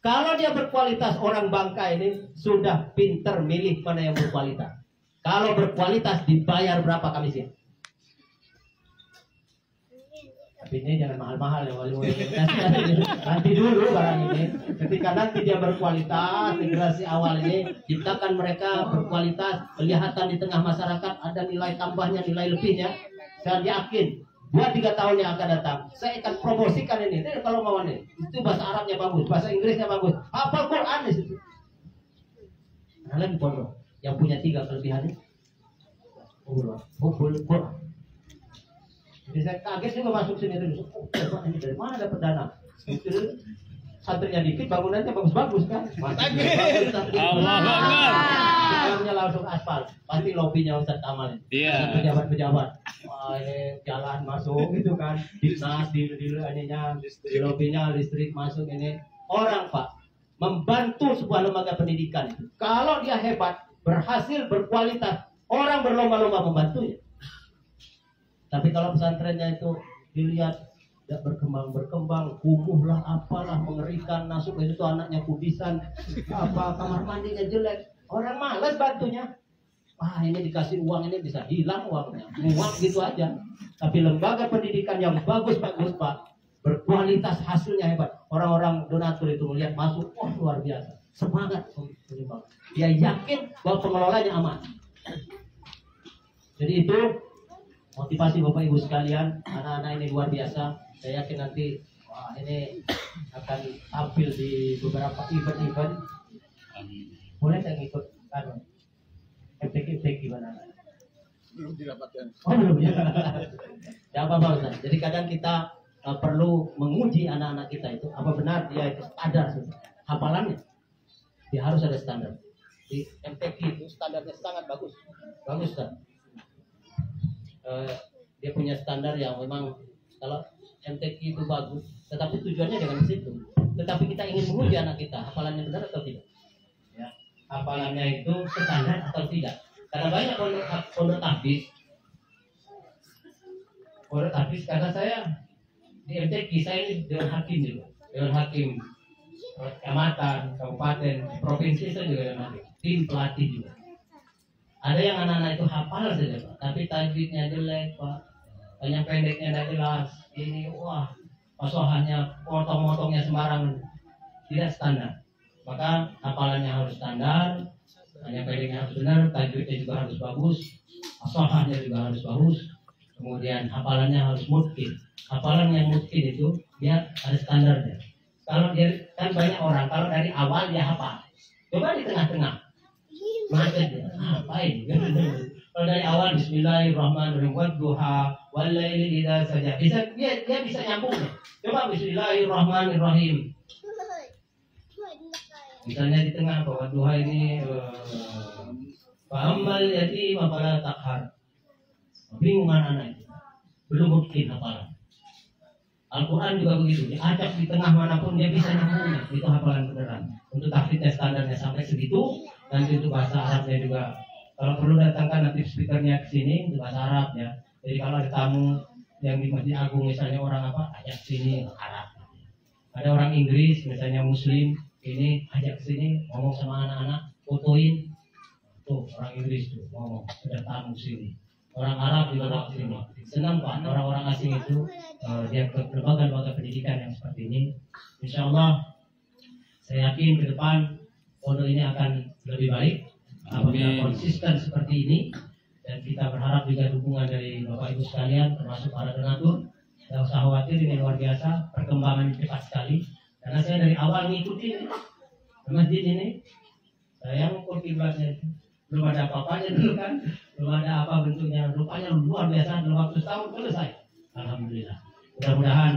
Kalau dia berkualitas, orang Bangka ini sudah pinter milih mana yang berkualitas. Kalau berkualitas dibayar berapa kamisnya? Tapi ini jangan mahal-mahal ya, nanti dulu barang ini. Ketika nanti dia berkualitas, generasi awal ini ciptakan mereka berkualitas, kelihatan di tengah masyarakat ada nilai tambahnya, nilai lebihnya. Saya yakin 2-3 tahun yang akan datang, saya akan promosikan ini. Ini kalau mau nih, itu bahasa Arabnya bagus, bahasa Inggrisnya bagus, hafal Quran di situ. Nah, lagi pondok yang punya 3 kelebihannya, hafal Quran. Jadi saya kaget juga masuk sini terus. Oh, ini dari mana dapat dana? Itu santrinya dikit, bangunannya bagus-bagus kan? Allah Akbar. Dalamnya langsung aspal. Pasti lobinya Ustaz Kamal. Iya. Pejabat-pejabat. Wah, ini jalan masuk gitu kan. Dinas di lobinya listrik masuk ini. Orang Pak membantu sebuah lembaga pendidikan itu. Kalau dia hebat, berhasil, berkualitas, orang berlomba-lomba membantunya. Tapi kalau pesantrennya itu dilihat tidak berkembang, kumuh lah, apalah, mengerikan, masuk ke situ anaknya kudisan, apa kamar mandinya jelek, orang malas bantunya. Wah, ini dikasih uang ini bisa hilang uangnya, uang gitu aja. Tapi lembaga pendidikan yang bagus Pak, berkualitas, hasilnya hebat. Orang-orang donatur itu melihat masuk, wah luar biasa, semangat menyumbang. Dia yakin bahwa pengelolanya aman. Jadi itu motivasi Bapak Ibu sekalian, anak-anak ini luar biasa. Saya yakin nanti wah ini akan tampil di beberapa event-event. Boleh saya ikut kan? MTQ gimana? Belum didapatkan. Oh belum ya. Ya apa Ustaz? Jadi kadang kita perlu menguji anak-anak kita itu apa benar dia itu standar hafalannya. Dia harus ada standar. Di MTQ itu standarnya sangat bagus. Bagus kan? Dia punya standar yang memang kalau MTQ itu bagus, tetapi tujuannya jangan di situ. Tetapi kita ingin menguji anak kita, hafalannya benar atau tidak? Ya, hafalannya itu standar atau tidak? Karena banyak pondok tahfiz karena saya di MTQ saya ini Dewan Hakim juga, Dewan Hakim kecamatan, kabupaten, provinsi saya juga Dewan Hakim, tim pelatih juga. Ada yang anak-anak itu hafal saja Pak, tapi tajwidnya jelek Pak, banyak pendeknya tidak jelas. Ini wah, pasohannya potong-potongnya sembarangan, tidak standar. Maka hafalannya harus standar, banyak pendeknya harus benar, tajwidnya juga harus bagus, pasohannya juga harus bagus. Kemudian hafalannya harus mutqin. Hafalan yang mutqin itu dia ada standarnya. Kalau dia kan banyak orang kalau dari awal dia hafal, coba di tengah-tengah macet dia, ngapain? Kalau dari awal Bismillahirrahmanirrahim, wadduha walaili idza saja, dia bisa nyambung. Coba Bismillahirrahmanirrahim. Misalnya di tengah bahwa wadduha ini fa'ammal yatim fala taqhar. Bingung anak itu. Belum mungkin hafalan. Al-Quran juga begitu, diacak di tengah manapun dia bisa nyambungnya. Itu hafalan beneran. Untuk tahfidz standarnya sampai segitu, nanti untuk bahasa Arabnya juga. Kalau perlu datangkan nanti speakernya ke sini untuk bahasa Arab ya. Jadi kalau ada tamu yang di Masjid Agung misalnya orang apa, ajak sini Arab. Ada orang Inggris misalnya Muslim, ini ajak sini ngomong sama anak-anak, fotoin. Tuh orang Inggris tuh ngomong, ada tamu sini. Orang Arab juga bawa sini. Senang Pak, orang-orang asing itu dia ke lembaga-lembaga pendidikan yang seperti ini. Insya Allah saya yakin ke depan pondok ini akan lebih baik apabila konsisten seperti ini, dan kita berharap juga dukungan dari Bapak Ibu sekalian termasuk para donatur. Tidak usah khawatir, ini luar biasa, perkembangan cepat sekali. Karena saya dari awal ngikutin masjid ini, saya ngukur kiblatnya itu. Belum ada apa-apanya dulu kan, belum ada apa bentuknya, rupanya luar biasa dalam waktu setahun selesai. Alhamdulillah. Mudah-mudahan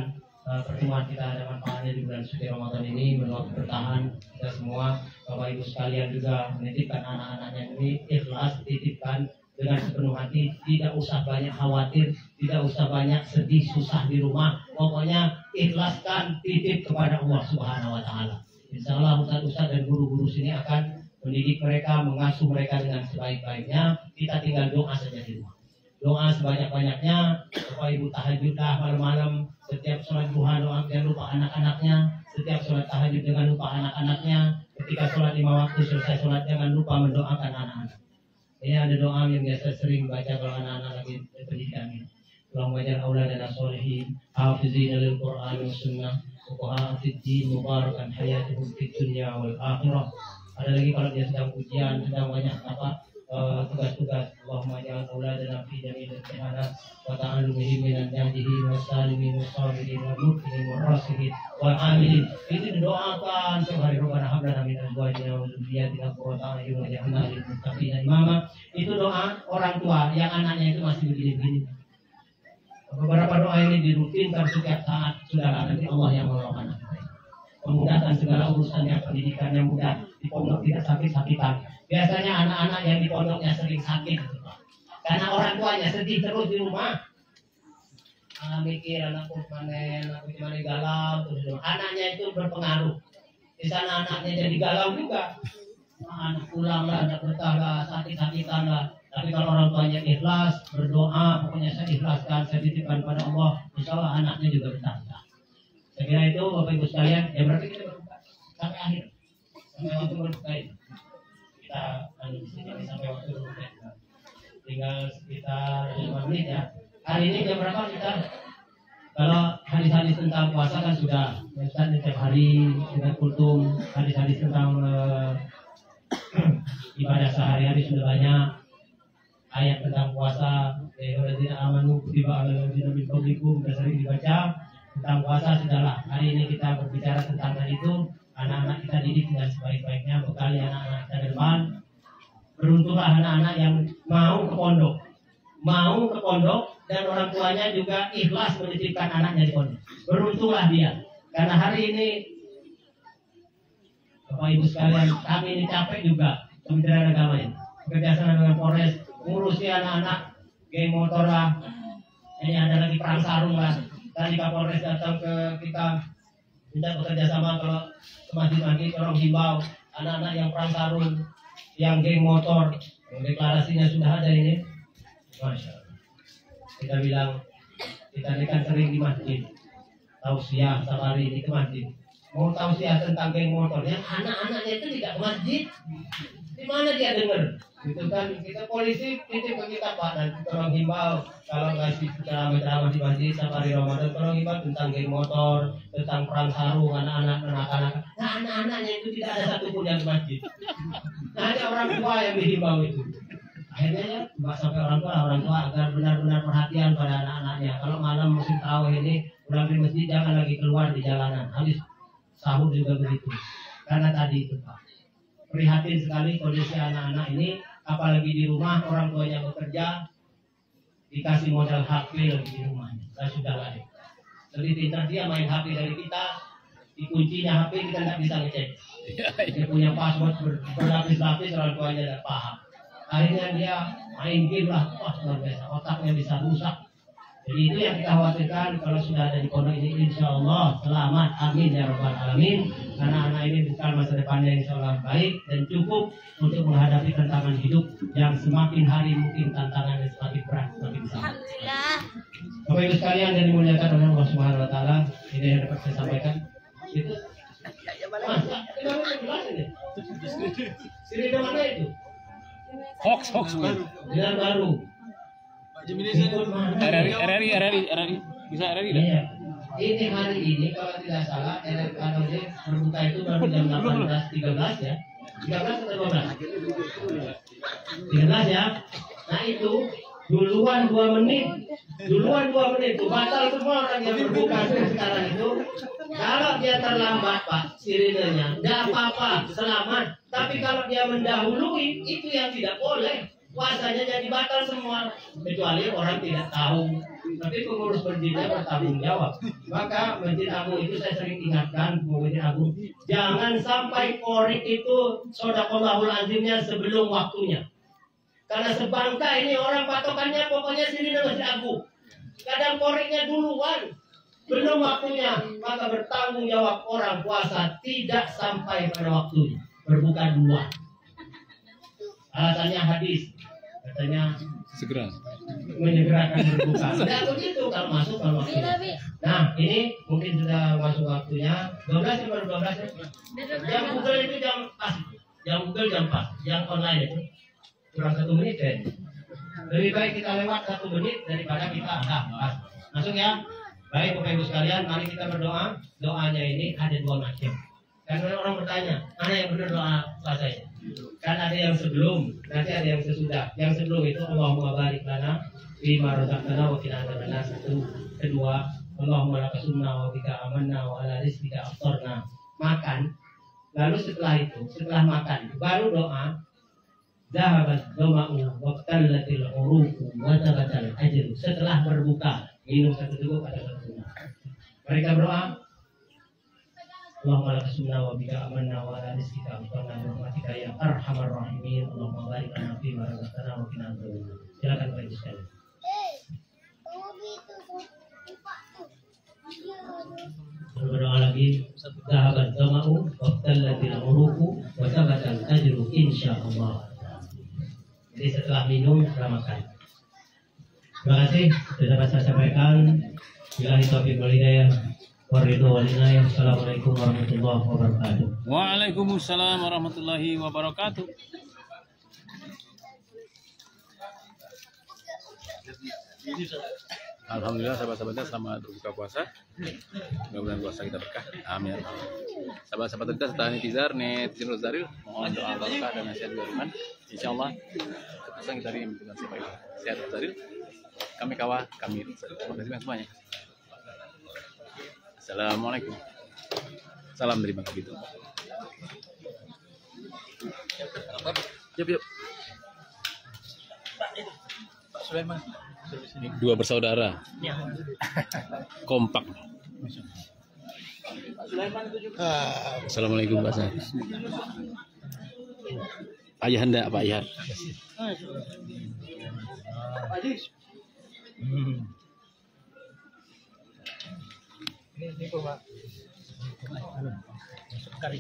pertemuan kita ada manfaatnya di bulan suci Ramadan ini, waktu bertahan kita semua, Bapak Ibu sekalian juga menitipkan anak-anaknya ini ikhlas, titipkan dengan sepenuh hati, tidak usah banyak khawatir, tidak usah banyak sedih susah di rumah, pokoknya ikhlaskan, titip kepada Allah Subhanahu Wa Taala. Insya Allah ustaz-ustaz dan guru-guru sini akan mendidik mereka, mengasuh mereka dengan sebaik-baiknya. Kita tinggal doa saja di rumah. Doa sebanyak-banyaknya. Bapak Ibu tahajudlah malam-malam. Setiap sholat duha doa, jangan lupa anak-anaknya. Setiap sholat tahajud jangan lupa anak-anaknya. Ketika sholat 5 waktu selesai sholat jangan lupa mendoakan anak-anak. Ini ada doa yang biasa sering baca kalau anak-anak lagi pendidikan ini. Allahumma ja'al auladana sholihin, hafizina lil Qur'an was sunnah, fuqaha fid din, mubarakan hayatuhum fid dunya wal akhirah. Ada lagi kalau dia sedang ujian, sedang banyak tugas-tugas. Allahumma ja'al auladana fi jamil al-imtihanat wa ta'allumihim minan jahdihi wa salimin wa sabirin wa mutqinin wa rasihin wa amilin. Itu didoakan setiap hari. Rabbana hab lana min azwajina wa dzurriyyatina qurrata a'yun waj'alna lil muttaqina imama. Itu doa orang tua yang anaknya itu masih begini-begini. Beberapa doa ini dirutinkan setiap saat. Saudara, nanti Allah yang menolong anak kita. Memudahkan segala urusannya, pendidikannya mudah, di pondok tidak sakit-sakitan. Biasanya anak-anak yang di pondoknya sering sakit, karena orang tuanya sedih terus di rumah. Mikir anakku panen, anakku gimana galau, terus anaknya itu berpengaruh. Di sana anaknya jadi galau juga. Anak pulang lah, anak betah lah, sakit-sakitan lah. Tapi kalau orang tuanya ikhlas, berdoa, pokoknya saya ikhlaskan, saya titipkan pada Allah, insya Allah anaknya juga bertambah. Saya kira itu Bapak Ibu sekalian, ya berarti kita berbuka sampai akhir, sampai waktu berbuka ini. Kita di sini sampai waktu berbuka. Tinggal sekitar 5 menit ya. Hari ini jam berapa kita? Kalau hadis-hadis tentang puasa kan sudah, misalnya setiap hari kita kultum, hadis-hadis tentang ibadah sehari-hari sudah banyak. Ayat tentang puasa, walladzina amanu kutiba alal ladzina min qablikum sudah sering dibaca. Tentang puasa sudahlah. Hari ini kita berbicara tentang hal itu. Anak-anak kita didik dengan sebaik-baiknya, bekali anak-anak kita ke depan. Beruntunglah anak-anak yang mau ke pondok, dan orang tuanya juga ikhlas menitipkan anaknya di pondok. Beruntunglah dia, karena hari ini Bapak Ibu sekalian, kami ini capek juga Kementerian Agama ini bekerjasama dengan Polres ngurusi anak-anak geng motor lah. Ini ada lagi perang sarung lah. Tadi Kapolres datang ke kita minta bekerja sama, kalau masjid-masjid tolong himbau anak-anak yang perang sarung, yang geng motor, yang deklarasinya sudah ada ini. Masya Allah. Kita bilang, kita ini kan sering di masjid, tausiah safari ini ke masjid. Mau tausiah tentang geng motor, yang anak-anaknya itu tidak ke masjid. Di mana dia dengar? Itu kan kita polisi titip ke kita, Pak, nanti tolong himbau kalau ngasih ceramah di masjid safari Ramadan, tolong himbau tentang geng motor, tentang perang sarung, anak-anak. Nah, anak-anaknya itu tidak ada satupun yang ke masjid. Nah, hanya orang tua yang dihimbau itu. Akhirnya ya, sampai orang tua agar benar-benar perhatian pada anak-anaknya. Kalau malam musim tarawih ini pulang dari masjid jangan lagi keluar di jalanan. Habis sahur juga begitu. Karena tadi itu, Pak, prihatin sekali kondisi anak-anak ini, apalagi di rumah orang tuanya bekerja, dikasih modal HP lagi di rumahnya. Nah, sudah lah. Lebih pintar dia main HP dari kita, dikuncinya HP kita nggak bisa ngecek. Dia punya password berlapis-lapis, orang tuanya tidak paham. Akhirnya dia main game lah, wah luar biasa, otaknya bisa rusak. Jadi itu yang kita khawatirkan. Kalau sudah ada di pondok ini, insya Allah selamat, amin ya rabbal alamin. Anak-anak ini bekal masa depannya insya Allah baik dan cukup untuk menghadapi tantangan hidup yang semakin hari mungkin tantangannya semakin berat, semakin besar. Alhamdulillah. Bapak Ibu sekalian yang dimuliakan oleh Allah Subhanahu Wa Taala, ini yang dapat saya sampaikan. Itu masa kita jelas ini. Sini mana itu? Hoax Jalan baru. RRI bisa RRI dah. Iya. Ini hari ini kalau tidak salah RRI berbuka itu baru jam 18.13 ya. 13 atau 12? 13 ya. Nah itu duluan 2 menit itu batal semua orang yang berbuka sekarang itu. Kalau dia terlambat, Pak, sirinenya tidak apa-apa, selamat. Tapi kalau dia mendahului, itu yang tidak boleh. Puasanya jadi batal semua, kecuali orang tidak tahu. Tapi pengurus masjidnya bertanggung jawab. Maka Masjid Agung itu saya sering ingatkan, Masjid Agung, jangan sampai korek itu sodaqallahul azimnya sebelum waktunya. Karena sebangka ini orang patokannya pokoknya sini Masjid Agung. Kadang koreknya duluan, belum waktunya, maka bertanggung jawab orang puasa tidak sampai pada waktunya, berbuka duluan. Alasannya hadis, katanya Segera. menyegerakan berbuka. Tidak begitu kalau masuk kalau waktunya. Nah ini mungkin sudah masuk waktunya. 12 baru 12 ya. Jam Google itu jam pas. Jam Google jam pas. Yang online itu kurang 1 menit ya. Lebih baik kita lewat 1 menit daripada kita pas. Masuk ya. Baik Bapak Ibu sekalian, mari kita berdoa. Doanya ini ada 2 macam. Karena orang bertanya, mana yang benar doa puasa ini? Kan ada yang sebelum, nanti ada yang sesudah. Yang sebelum itu Allahumma barik lana fima razaqtana wa qina adzabannar. Satu. Kedua, Allahumma lakasumna wa bika amanna wa ala rizqika aftarna. Makan. Lalu setelah itu, setelah makan, baru doa. Zahabat dhama'u wa qallatil uruqu wa tabatal ajru. Setelah berbuka, minum 1 teguk ada 1 sunah. Mereka berdoa, Allahumma lakasumna wa bika amanna wa ala rizqika aftarna bi rahmatika ya arhamar rahimin. Allahumma barik lana fi ma razaqtana wa qina adzabannar. Silakan Pak Ibu sekalian. Berdoa lagi, zahabat dhama'u wa qallatil uruqu wa tabatal ajru insyaallah. Jadi setelah minum, setelah makan. Terima kasih sudah dapat saya sampaikan. Billahi taufiq wal hidayah. Assalamualaikum warahmatullahi wabarakatuh. Waalaikumsalam warahmatullahi wabarakatuh. Alhamdulillah sahabat-sahabatnya selamat berbuka puasa. Mudah-mudahan puasa kita berkah. Amin. Sahabat-sahabat kita serta netizen Rozaril, mohon doa berkah dan nasihat dari Iman. Insyaallah terpasang dari dengan siapa itu. Sehat Rozaril. Kami kawah, kami Rozaril. Terima kasih semuanya. Assalamualaikum. Salam dari Bang Abid. Yuk. Pak Sulaiman. Dua bersaudara. Kompak. Assalamualaikum Pak Sar. Ayahanda Pak Ayah. Ini Pak. Kari.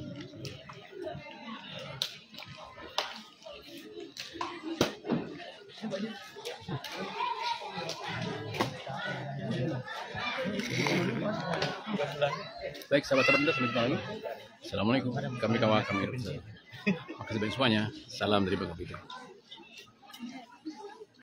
Baik sahabat-sahabat kita sampai jumpa lagi. Assalamualaikum. Kami kawah kami. Makasih banyak semuanya. Salam dari Bang Abid.